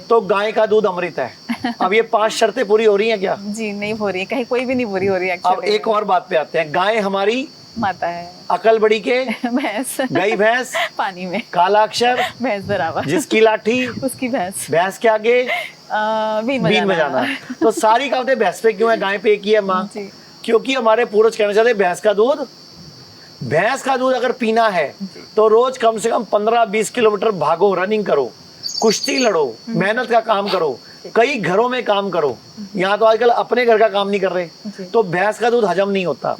तो गाय का दूध अमृत है। अब ये 5 शर्तें पूरी हो रही हैं क्या? जी नहीं हो रही है, कहीं कोई भी नहीं पूरी हो रही है। अब एक और बात पे आते हैं, गाय हमारी माता है, अकल बड़ी के भैंस, गई भैंस पानी में, काला अक्षर भैंस बराबर, जिसकी लाठी उसकी भैंस, भैंस के आगे बीन बजाना। तो सारी कहावतें भैंस पे क्यों है, गाय पे की है माँ? क्योंकि हमारे पूर्वज कहना चाहते भैंस का दूध अगर पीना है तो रोज कम से कम 15-20 किलोमीटर भागो, रनिंग करो, कुश्ती लड़ो, मेहनत का काम करो, कई घरों में काम करो। यहाँ तो आजकल अपने घर का काम नहीं कर रहे, तो भैंस का दूध हजम नहीं होता।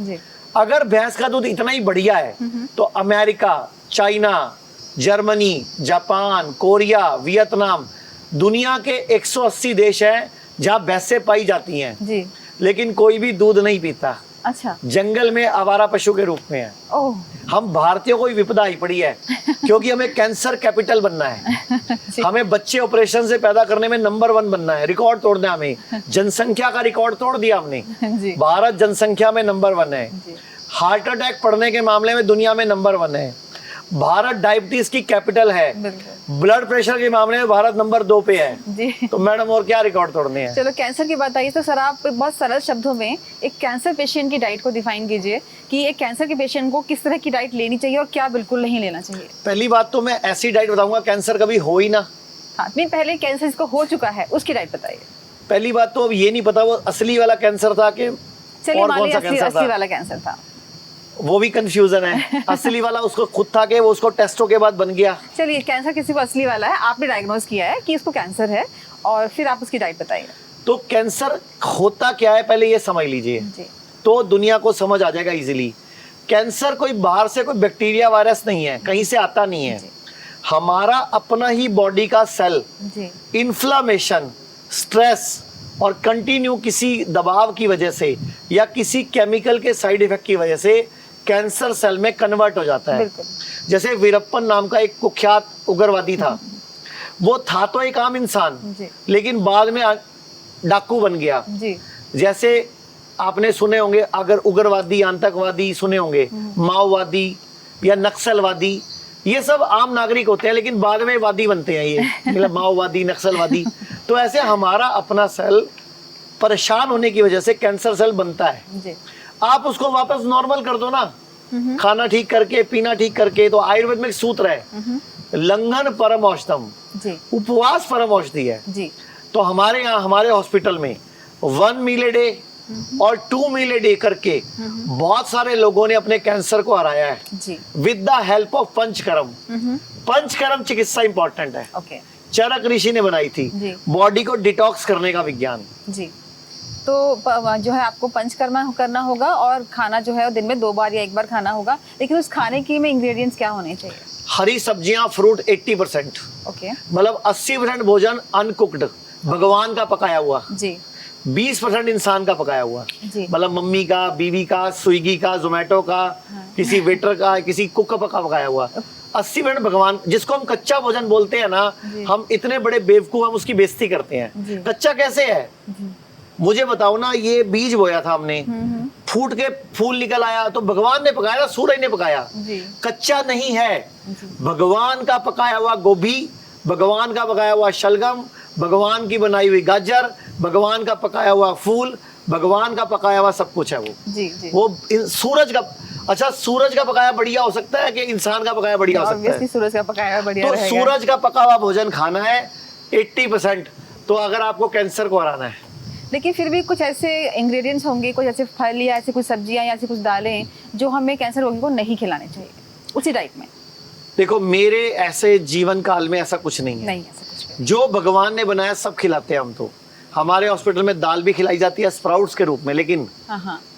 अगर भैंस का दूध इतना ही बढ़िया है तो America, China, Germany, Japan, Korea, Vietnam, दुनिया के 180 देश हैं जहाँ भैंसें पाई जाती हैं, लेकिन कोई भी दूध नहीं पीता। अच्छा, जंगल में आवारा पशु के रूप में है। ओह, हम भारतीयों को ही विपदा आई पड़ी है, क्योंकि हमें कैंसर कैपिटल बनना है। हमें बच्चे ऑपरेशन से पैदा करने में नंबर 1 बनना है, रिकॉर्ड तोड़ना है हमें। जनसंख्या का रिकॉर्ड तोड़ दिया हमने। भारत जनसंख्या में नंबर 1 है। हार्ट अटैक पड़ने के मामले में दुनिया में नंबर 1 है। भारत डायबिटीज की कैपिटल है। ब्लड प्रेशर के मामले में भारत नंबर 2 पे है जी। तो मैडम और क्या रिकॉर्ड तोड़ने हैं? चलो कैंसर की बात आई तो सर आप बहुत सरल शब्दों में एक कैंसर पेशेंट की डाइट को डिफाइन कीजिए कि एक कैंसर के पेशेंट को किस तरह की डाइट लेनी चाहिए और क्या बिल्कुल नहीं लेना चाहिए। पहली बात तो मैं ऐसी डाइट बताऊंगा कैंसर कभी हो ही ना। हाँ, नहीं, पहले कैंसर जिसको हो चुका है उसकी डाइट बताइए। पहली बात तो अब ये नहीं पता वो असली वाला कैंसर था कि और कौन सा कैंसर था। असली वाला कैंसर था, वो भी कंफ्यूजन है। असली वाला उसको खुद था कि वो उसको टेस्टों के बाद बन गया। चलिए, कैंसर किसी को असली वाला है, आपने डायग्नोज किया है कि इसको कैंसर है, और फिर आप उसकी डाइट बताइए। तो कैंसर होता क्या है पहले ये समझ लीजिए, तो दुनिया को समझ आ जाएगा इजीली। कैंसर कोई बाहर से कोई बैक्टीरिया वायरस नहीं है, कहीं से आता नहीं है। हमारा अपना ही बॉडी का सेल इन्फ्लामेशन, स्ट्रेस और कंटिन्यू किसी दबाव की वजह से या किसी केमिकल के साइड इफेक्ट की वजह से कैंसर सेल में कन्वर्ट हो जाता है। जैसे वीरप्पन नाम का एक कुख्यात उग्रवादी था, वो था तो एक आम इंसान, लेकिन बाद में डाकू बन गया। जैसे आपने सुने होंगे, अगर उग्रवादी, आतंकवादी सुने होंगे, माओवादी या नक्सलवादी, ये सब आम नागरिक होते हैं लेकिन बाद में वादी बनते हैं, ये मतलब माओवादी, नक्सलवादी। तो ऐसे हमारा अपना सेल परेशान होने की वजह से कैंसर सेल बनता है। आप उसको वापस नॉर्मल कर दो ना, खाना ठीक करके, पीना ठीक करके। तो आयुर्वेद में एक सूत्र है, लंघन परम औषधम, उपवास परम औषधि है। तो हमारे यहाँ, हमारे हॉस्पिटल में 1 मील ए डे और 2 मील ए डे करके बहुत सारे लोगों ने अपने कैंसर को हराया है with the help of panchakarma. Panchakarma चिकित्सा इंपॉर्टेंट है, चरक ऋषि ने बनाई थी, बॉडी को डिटॉक्स करने का विज्ञान जी। तो जो है आपको पंचकर्मा करना होगा और खाना जो है दिन में 2 बार या 1 बार खाना होगा, लेकिन उस खाने की में इंग्रेडिएंट्स क्या होने चाहिए? हरी सब्जियां, फ्रूट 80%, मतलब 80% भोजन अनकुक्ड, भगवान का पकाया हुआ जी। 20% इंसान का पकाया हुआ, मतलब मम्मी का, बीवी का, स्विगी का, जोमेटो का, किसी वेटर का, किसी कुक का पकाया हुआ। 80% भगवान, जिसको हम कच्चा भोजन बोलते हैं ना, हम इतने बड़े बेवकूफ, हम उसकी बेइज्जती करते हैं। कच्चा कैसे है मुझे बताओ ना। ये बीज बोया था हमने, फूट के फूल निकल आया, तो भगवान ने पकाया ना, सूरज ने पकाया, कच्चा नहीं है। भगवान का पकाया हुआ गोभी, भगवान का पकाया हुआ शलगम, भगवान की बनाई हुई गाजर, भगवान का पकाया हुआ फूल, भगवान का पकाया हुआ सब कुछ है वो। जी जी। वो सूरज का, अच्छा सूरज का पकाया बढ़िया हो सकता है कि इंसान का पकाया बढ़िया हो सकता है? सूरज का पकाया बढ़िया तो रहेगा। सूरज का पका हुआ भोजन खाना है 80%। तो अगर आपको कैंसर को हराना है, लेकिन फिर भी कुछ ऐसे इंग्रेडिएंट्स होंगे, कुछ ऐसे फल या ऐसे कुछ सब्जियां या ऐसी कुछ दालें जो हमें कैंसर रोगी को नहीं खिलाने चाहिए उसी डाइट में। देखो मेरे ऐसे जीवन काल में ऐसा कुछ नहीं है। नहीं ऐसा कुछ भी। जो भगवान ने बनाया सब खिलाते हैं हम। तो हमारे हॉस्पिटल में दाल भी खिलाई जाती है स्प्राउट्स के रूप में, लेकिन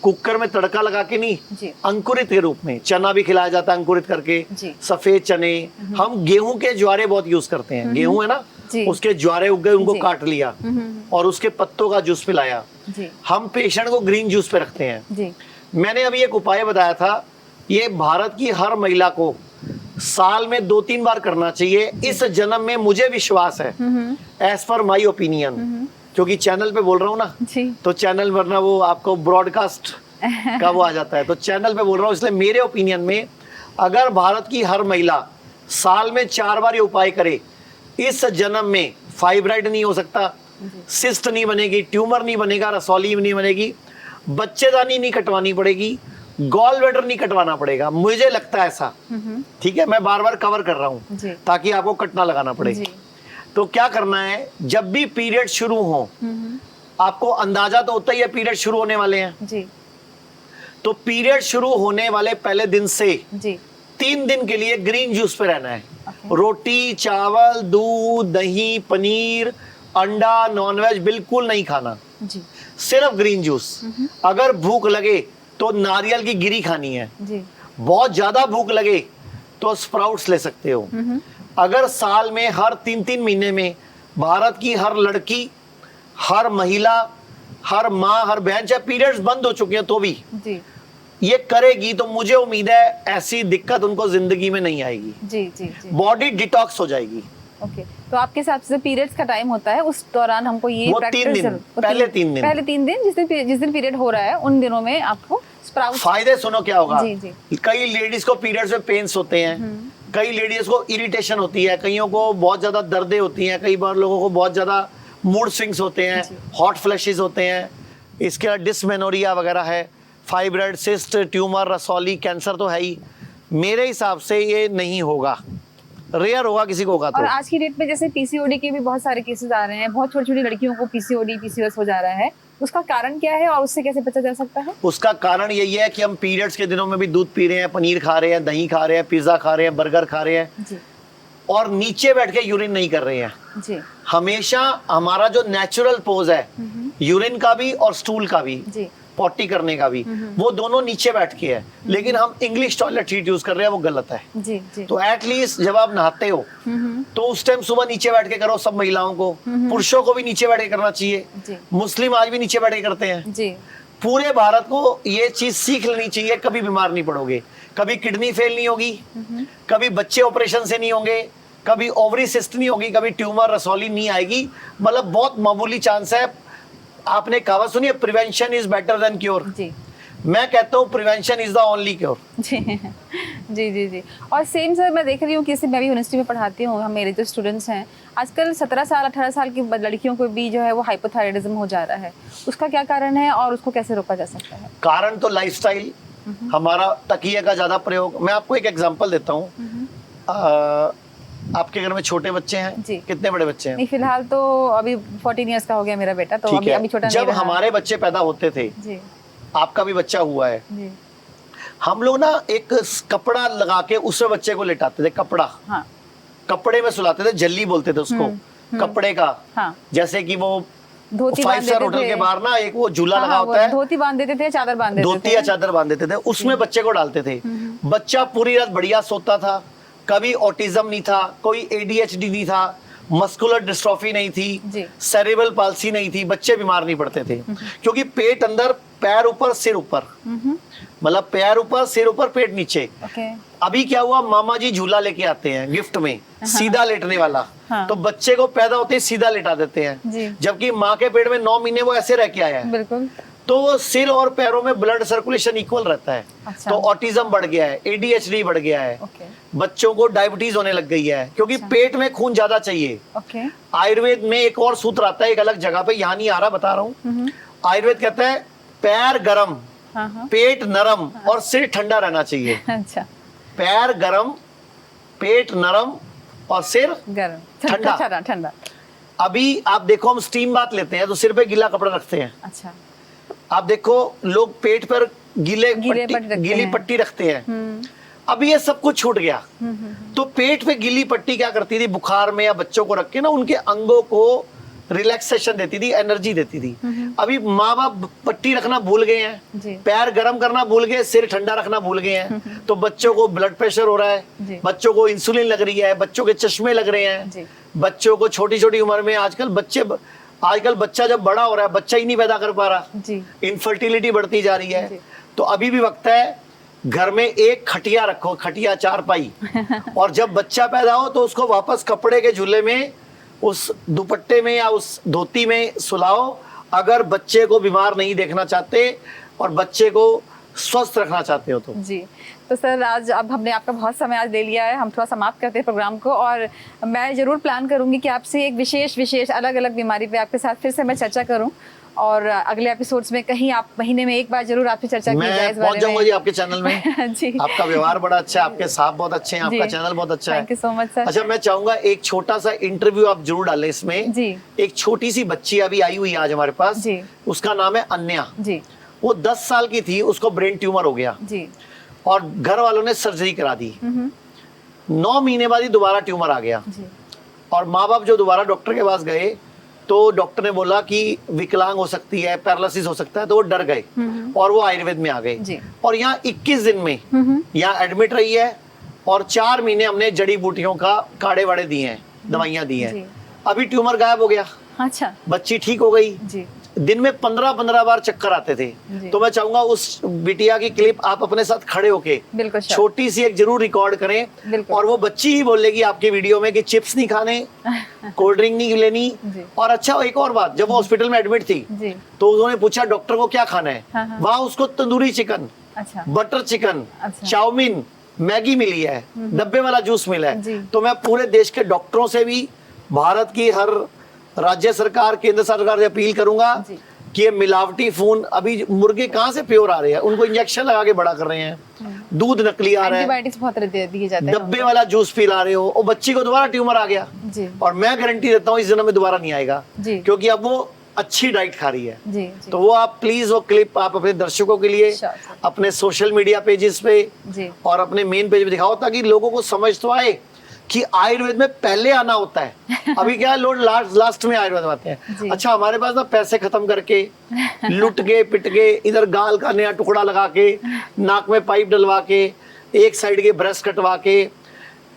कुकर में तड़का लगा के नहीं, अंकुरित के रूप में। चना भी खिलाया जाता है अंकुरित करके, सफेद चने। हम गेहूं के ज्वारे बहुत यूज करते हैं। गेहूं है ना, उसके ज्वारे उग गए, उनको काट लिया और उसके पत्तों का जूस पिलाया। हम पेशेंट को ग्रीन जूस पे रखते हैं। मैंने अभी एक उपाय बताया था, ये भारत की हर महिला को साल में 2-3 बार करना चाहिए। इस जन्म में मुझे विश्वास है, एज पर माई ओपिनियन, क्योंकि चैनल पे बोल रहा हूँ ना, तो चैनल वरना वो आपको ब्रॉडकास्ट का वो आ जाता है, तो चैनल पे बोल रहा हूँ। इसलिए मेरे ओपिनियन में अगर भारत की हर महिला साल में 4 बार ये उपाय करे, इस जन्म में फाइब्राइड नहीं हो सकता, सिस्ट नहीं बनेगी, ट्यूमर नहीं बनेगा, रसौली नहीं बनेगी, बच्चेदानी नहीं कटवानी पड़ेगी, गॉल ब्लैडर नहीं कटवाना पड़ेगा। मुझे लगता है ऐसा, ठीक है। मैं बार बार कवर कर रहा हूँ ताकि आपको कटना लगाना पड़े। तो क्या करना है, जब भी पीरियड शुरू हो, आपको अंदाजा तो होता ही है पीरियड शुरू होने वाले हैं जी। तो पीरियड शुरू होने वाले पहले दिन से 3 दिन के लिए ग्रीन जूस पे रहना है। रोटी, चावल, दूध, दही, पनीर, अंडा, नॉनवेज बिल्कुल नहीं खाना जी। सिर्फ ग्रीन जूस। अगर भूख लगे तो नारियल की गिरी खानी है जी। बहुत ज्यादा भूख लगे तो स्प्राउट्स ले सकते हो। अगर साल में हर 3-3 महीने में भारत की हर लड़की, हर महिला, हर माँ, हर बहन, चाहे पीरियड्स बंद हो चुके हैं तो भी जी। ये करेगी तो मुझे उम्मीद है ऐसी दिक्कत उनको जिंदगी में नहीं आएगी जी जी जी। बॉडी डिटॉक्स हो जाएगी। ओके तो आपके हिसाब से पीरियड्स का टाइम होता है उस दौरान हमको ये पहले 3 दिन जिस दिन पीरियड हो रहा है उन दिनों में आपको स्प्राउट्स। फायदे सुनो क्या होगा जी जी। कई लेडीज को पीरियड्स में पेन्स होते हैं, कई लेडीज को इरिटेशन होती है, कईयों को बहुत ज्यादा दर्दें होती हैं, कई बार लोगों को बहुत ज्यादा मूड स्विंग्स होते हैं, हॉट फ्लैशेस होते हैं, इसके अलावा डिस्मेनोरिया वगैरह है, फाइब्रॉइड, सिस्ट, ट्यूमर, रसौली, कैंसर तो है ही। मेरे हिसाब से ये नहीं होगा, रेयर होगा किसी को होगा तो। और आज की डेट में जैसे पीसीओडी के भी बहुत सारे केसेस आ रहे हैं, बहुत छोटी छोटी लड़कियों को पीसीओडी, पीसीओएस हो जा रहा है, उसका कारण क्या है और उससे कैसे बचा जा सकता है? उसका कारण यही है कि हम पीरियड्स के दिनों में भी दूध पी रहे हैं, पनीर खा रहे हैं, दही खा रहे हैं, पिज्जा खा रहे हैं, बर्गर खा रहे हैं जी। और नीचे बैठ के यूरिन नहीं कर रहे हैं जी। हमेशा हमारा जो नेचुरल पोज है यूरिन का भी और स्टूल का भी जी, पॉटी करने का भी, वो दोनों नीचे बैठ के है, लेकिन हम इंग्लिश टॉयलेट सीट यूज कर रहे हैं, वो गलत है जी, जी। तो एटलीस्ट जब आप नहाते हो तो उस टाइम सुबह नीचे बैठ के करो। सब महिलाओं को, पुरुषों को भी नीचे बैठ के करना चाहिए। मुस्लिम आज भी नीचे बैठ के करते हैं जी। पूरे भारत को ये चीज सीख लेनी चाहिए, कभी बीमार नहीं पड़ोगे, कभी किडनी फेल नहीं होगी, कभी बच्चे ऑपरेशन से नहीं होंगे, कभी ओवरी सिस्ट नहीं होगी, कभी ट्यूमर, रसौली नहीं आएगी। मतलब बहुत मामूली चांस है। आपने कहावत सुनी है, prevention is better than cure जी। मैं कहता हूँ prevention is the only cure जी जी जी जी। और सेम सर मैं देख रही हूँ कि मैं भी यूनिवर्सिटी में पढ़ाती हूँ, हम मेरे जो स्टूडेंट्स हैं आजकल 17 साल 18 साल की लड़कियों को भी जो है वो हाइपोथायराइडिज्म हो जा रहा है। उसका क्या कारण है और उसको कैसे रोका जा सकता है? कारण तो लाइफस्टाइल, हमारा तकिए का ज्यादा प्रयोग। मैं आपको एक एग्जांपल देता हूँ। आपके घर में छोटे बच्चे हैं जी? कितने बड़े बच्चे हैं? नहीं, फिलहाल तो अभी 14 इयर्स का हो गया मेरा बेटा, तो अभी छोटा नहीं रहा। जब हमारे बच्चे पैदा होते थे जी, आपका भी बच्चा हुआ है जी, हम लोग ना एक कपड़ा लगा के उसमें बच्चे को लेटाते थे। कपड़ा, हाँ, कपड़े में सुलाते थे, जल्ली बोलते थे उसको, कपड़े का, हाँ, जैसे कि वो 5 स्टार होटल के बाहर ना एक वो झूला लगा होता है, धोती बांध देते थे, चादर बांध देते थे, धोती या चादर बांध देते थे, उसमें बच्चे को डालते थे। बच्चा पूरी रात बढ़िया सोता था, कभी ऑटिज्म नहीं था, कोई एडीएचडी नहीं था, मस्कुलर डिस्ट्रॉफी नहीं थी, सेरेब्रल पाल्सी नहीं थी, बच्चे बीमार नहीं पड़ते थे, क्योंकि पेट अंदर, पैर ऊपर, सिर ऊपर, मतलब पैर ऊपर, सिर ऊपर, पेट नीचे। अभी क्या हुआ, मामा जी झूला लेके आते हैं गिफ्ट में, सीधा लेटने वाला, तो बच्चे को पैदा होते ही सीधा लेटा देते हैं, जबकि माँ के पेट में 9 महीने वो ऐसे रह के आया है। बिल्कुल। तो वो सिर और पैरों में ब्लड सर्कुलेशन इक्वल रहता है। अच्छा। तो ऑटिज्म बढ़ गया है, एडीएचडी बढ़ गया है, बच्चों को डायबिटीज होने लग गई है, क्योंकि अच्छा, पेट में खून ज्यादा चाहिए। आयुर्वेद में एक और सूत्र आता है एक अलग जगह पे, यहाँ नहीं आ रहा, बता रहा हूँ। आयुर्वेद कहता है पैर गरम, पेट नरम और सिर ठंडा रहना चाहिए। अच्छा, पैर गरम, पेट नरम और सिर गरम ठंडा। अभी आप देखो, हम स्टीम बात लेते हैं तो सिर पे गीला कपड़ा रखते हैं। अच्छा, आप देखो लोग पेट पर गीली पट्टी रखते हैं। अभी ये सब कुछ छूट गया। तो पेट पे गीली पट्टी क्या करती थी, बुखार में या बच्चों को रख के ना उनके अंगों को रिलैक्सेशन देती थी, एनर्जी देती थी। अभी माँ बाप पट्टी रखना भूल गए हैं, पैर गर्म करना भूल गए, सिर ठंडा रखना भूल गए हैं। तो बच्चों को ब्लड प्रेशर हो रहा है, बच्चों को इंसुलिन लग रही है, बच्चों के चश्मे लग रहे हैं, बच्चों को छोटी छोटी उम्र में आजकल बच्चा जब बड़ा हो रहा है बच्चा ही नहीं पैदा कर पा रहा, इनफर्टिलिटी बढ़ती जा रही है। तो अभी भी वक्त है, घर में एक खटिया रखो, खटिया चारपाई, और जब बच्चा पैदा हो तो उसको वापस कपड़े के झूले में, उस दुपट्टे में या उस धोती में सुलाओ, अगर बच्चे को बीमार नहीं देखना चाहते और बच्चे को स्वस्थ रखना चाहते हो तो। जी, तो सर आज अब हमने आपका बहुत समय आज ले लिया है, हम थोड़ा समाप्त करते हैं प्रोग्राम को, और मैं ज़रूर प्लान करूंगी कि आपसे एक विशेष अलग अलग बीमारी पे आपके साथ फिर से मैं चर्चा करूं, और अगले एपिसोड्स में कहीं आप महीने में एक बार जरूर आपसे चर्चा की जाए इस बारे में। पहुंच जाऊंगा जी आपके चैनल में। जी, आपका व्यवहार बड़ा अच्छा है, आपके साहब बहुत अच्छे हैं, आपका चैनल बहुत अच्छा है। Thank you so much sir. अच्छा, मैं चाहूंगा एक छोटा सा इंटरव्यू आप जरूर डालें इसमें। जी, एक छोटी सी बच्ची अभी आई हुई है आज हमारे पास जी, उसका नाम है अन्या जी। वो 10 साल की थी, उसको ब्रेन ट्यूमर हो गया जी, और घर वालों ने सर्जरी करा दी। 9 महीने बाद ही दोबारा ट्यूमर आ गया जी। और माँ बाप जो दोबारा डॉक्टर के पास गए तो डॉक्टर ने बोला कि विकलांग हो सकती है, पैरालिसिस हो सकता है, तो वो डर गए और वो आयुर्वेद में आ गए। और यहाँ 21 दिन में यहाँ एडमिट रही है, और 4 महीने हमने जड़ी बूटियों का काढ़े वाड़े दिए हैं, दवाइयाँ दी हैं। अभी ट्यूमर गायब हो गया। अच्छा, बच्ची ठीक हो गई जी। दिन में 15-15 बार चक्कर आते थे। तो मैं चाहूंगा उस बिटिया की क्लिप आप अपने साथ खड़े होके छोटी सी एक जरूर रिकॉर्ड करें, और वो बच्ची ही बोलेगी आपके वीडियो में कि चिप्स नहीं खाने, कोल्ड ड्रिंक नहीं लेनी। और अच्छा, एक और बात, जब वो हॉस्पिटल में एडमिट थी तो उन्होंने पूछा डॉक्टर को क्या खाना है, वहाँ उसको tandoori chicken, butter chicken, chow mein, Maggi मिली है, डब्बे वाला जूस मिला है। तो मैं पूरे देश के डॉक्टरों से भी, भारत की हर राज्य सरकार, केंद्र सरकार से अपील करूंगा कि ये मिलावटी फोन, अभी मुर्गे कहाँ से प्योर आ रहे हैं, उनको इंजेक्शन लगा के बड़ा कर रहे हैं, दूध नकली आ रहा है, एंटीबायोटिक्स बहुत दिए जाते हैं, डब्बे वाला जूस पिला रहे हो, और बच्ची को दोबारा ट्यूमर आ गया जी। और मैं गारंटी देता हूँ इस जन्म में दोबारा नहीं आएगा, क्योंकि अब वो अच्छी डाइट खा रही है जी। तो वो आप प्लीज वो क्लिप आप अपने दर्शकों के लिए अपने सोशल मीडिया पेजेस पे और अपने मेन पेज पे दिखाओ, ताकि लोगों को समझ तो आए कि आयुर्वेद में पहले आना होता है। अभी क्या है, लोग लास्ट में आयुर्वेद में आते हैं। अच्छा, हमारे पास ना पैसे खत्म करके लुट गए, पिट गए, इधर गाल का नया टुकड़ा लगा के, नाक में पाइप डलवा के, एक साइड के ब्रेस्ट कटवा के,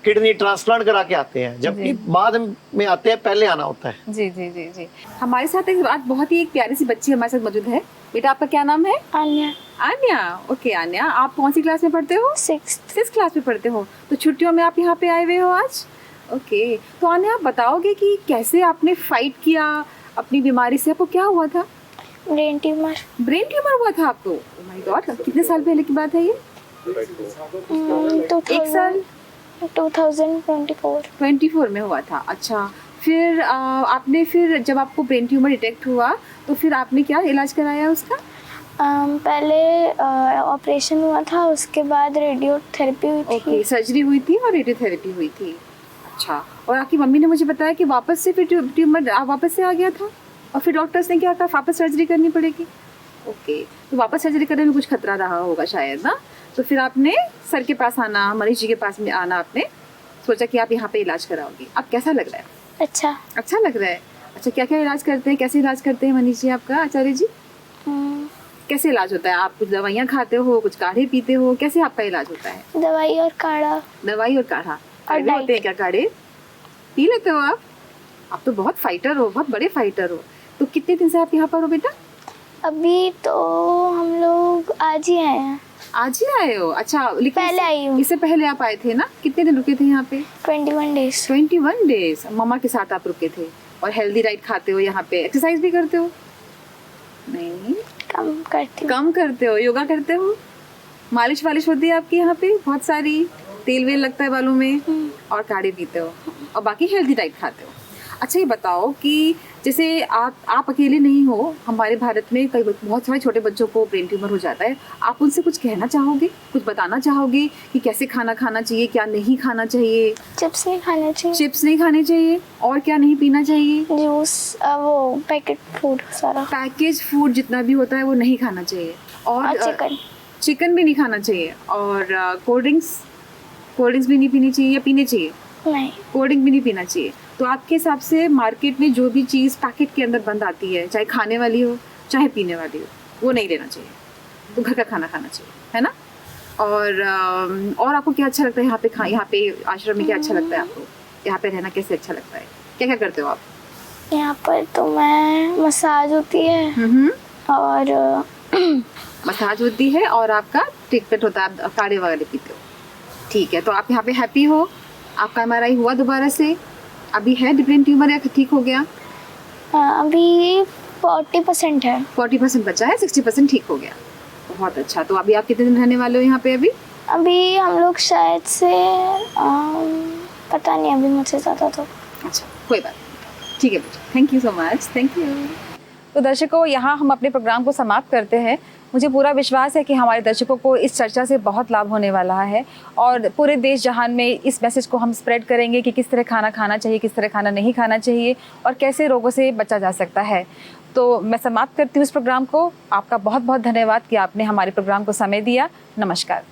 किडनी ट्रांसप्लांट करा के आते हैं, जबकि बाद में आते हैं, पहले आना होता है। जी जी जी जी। हमारे साथ एक आज बहुत ही एक प्यारी सी बच्ची हमारे साथ मौजूद है। बेटा, आपका क्या नाम है? आन्या। आन्या, ओके आन्या, आप कौन सी क्लास में पढ़ते हो? 6th क्लास में पढ़ते हो। तो छुट्टियों में आप यहाँ पे आए हुए हो आज? ओके, तो आन्या आप बताओगे कि कैसे आपने फाइट किया अपनी बीमारी से? आपको क्या हुआ था? ब्रेन ट्यूमर हुआ था आपको? ओह माय गॉड, कितने साल पहले की बात है ये? 1 साल 2024 में हुआ था। अच्छा, फिर आपने फिर जब आपको ब्रेन ट्यूमर डिटेक्ट हुआ तो फिर आपने क्या इलाज कराया उसका? पहले ऑपरेशन हुआ था, उसके बाद रेडियोथेरेपी हुई थी। ओके, सर्जरी हुई थी और रेडियोथेरेपी हुई थी। अच्छा, और आपकी मम्मी ने मुझे बताया कि वापस से फिर ट्यूमर वापस से आ गया था, और फिर डॉक्टर्स ने क्या कहा, वापस सर्जरी करनी पड़ेगी। ओके, तो वापस सर्जरी करने में कुछ खतरा रहा होगा शायद ना, तो फिर आपने सर के पास आना, मनीष जी के पास में आना, आपने सोचा कि आप यहाँ पे इलाज कराओगे। अब कैसा लग रहा है? अच्छा लग रहा है। अच्छा, क्या क्या इलाज करते हैं, कैसे इलाज करते हैं मनीष जी आपका, आचार्य जी? कैसे इलाज होता है? आप कुछ दवाइयाँ खाते हो, कुछ काढ़े पीते हो, कैसे आपका इलाज होता है? दवाई और काढ़ा। काढ़े होते हैं क्या? काढ़े पी लेते हो आप? आप तो बहुत फाइटर हो, बहुत बड़े फाइटर हो। तो कितने दिन से आप यहाँ पर हो बेटा? अभी तो हम लोग आज ही आए हैं। आज ही आए हो? अच्छा, पहले आई हूँ। इससे पहले आप आए थे ना? कितने दिन रुके थे यहाँ पे? 21 डेज। मम्मा के साथ आप रुके थे। और हेल्दी डाइट खाते हो यहाँ पे? एक्सरसाइज भी करते हो? नहीं, कम करते हो। योगा करते हो? मालिश वालिश होती है आपकी यहाँ पे बहुत सारी? तेल वेल लगता है बालों में? और काढ़े पीते हो और बाकी हेल्दी डाइट खाते हो। अच्छा, ये बताओ कि जैसे आप अकेले नहीं हो, हमारे भारत में कई बहुत सारे छोटे बच्चों को ब्रेन ट्यूमर हो जाता है। आप उनसे कुछ कहना चाहोगे, कुछ बताना चाहोगे कि कैसे खाना खाना चाहिए, क्या नहीं खाना चाहिए? चिप्स नहीं खाने चाहिए। चिप्स नहीं खाने चाहिए, और क्या नहीं पीना चाहिए? जूस, वो पैकेट फूड, सारा पैकेज फूड जितना भी होता है वो नहीं खाना चाहिए। और चिकन भी नहीं खाना चाहिए। और कोल्ड ड्रिंक्स भी नहीं पीनी चाहिए, या पीने चाहिए? नहीं, कोल्ड ड्रिंक भी नहीं पीना चाहिए। तो आपके हिसाब से मार्केट में जो भी चीज़ पैकेट के अंदर बंद आती है, चाहे खाने वाली हो चाहे पीने वाली हो, वो नहीं लेना चाहिए। तो घर का खाना खाना चाहिए, है ना? और आपको क्या अच्छा लगता है यहाँ पे आश्रम में? क्या अच्छा लगता है आपको? यहाँ पे रहना कैसे अच्छा लगता है? क्या क्या करते हो आप यहाँ पर? तो मैं मसाज होती है और मसाज होती है, और आपका ट्रीटमेंट होता है, आप काढ़े वगैरह पीते हो। ठीक है, तो आप यहाँ पे हैप्पी हो? आपका MRI हुआ दोबारा से? अभी है ब्रेन ट्यूमर या ठीक हो गया? अभी 40% है। 40% बचा है, 60% ठीक हो गया। बहुत अच्छा। तो अभी आप कितने दिन रहने वाले हो यहाँ पे? अभी हम लोग शायद से पता नहीं, अभी मुझसे ज़्यादा तो। अच्छा, कोई बात नहीं, ठीक है बेटा, thank you so much, thank you. तो दर्शकों, यहाँ हम अपने प्रोग्राम को समाप्त करते हैं। मुझे पूरा विश्वास है कि हमारे दर्शकों को इस चर्चा से बहुत लाभ होने वाला है, और पूरे देश जहान में इस मैसेज को हम स्प्रेड करेंगे कि किस तरह खाना खाना चाहिए, किस तरह खाना नहीं खाना चाहिए, और कैसे रोगों से बचा जा सकता है। तो मैं समाप्त करती हूँ इस प्रोग्राम को। आपका बहुत बहुत धन्यवाद कि आपने हमारे प्रोग्राम को समय दिया। नमस्कार।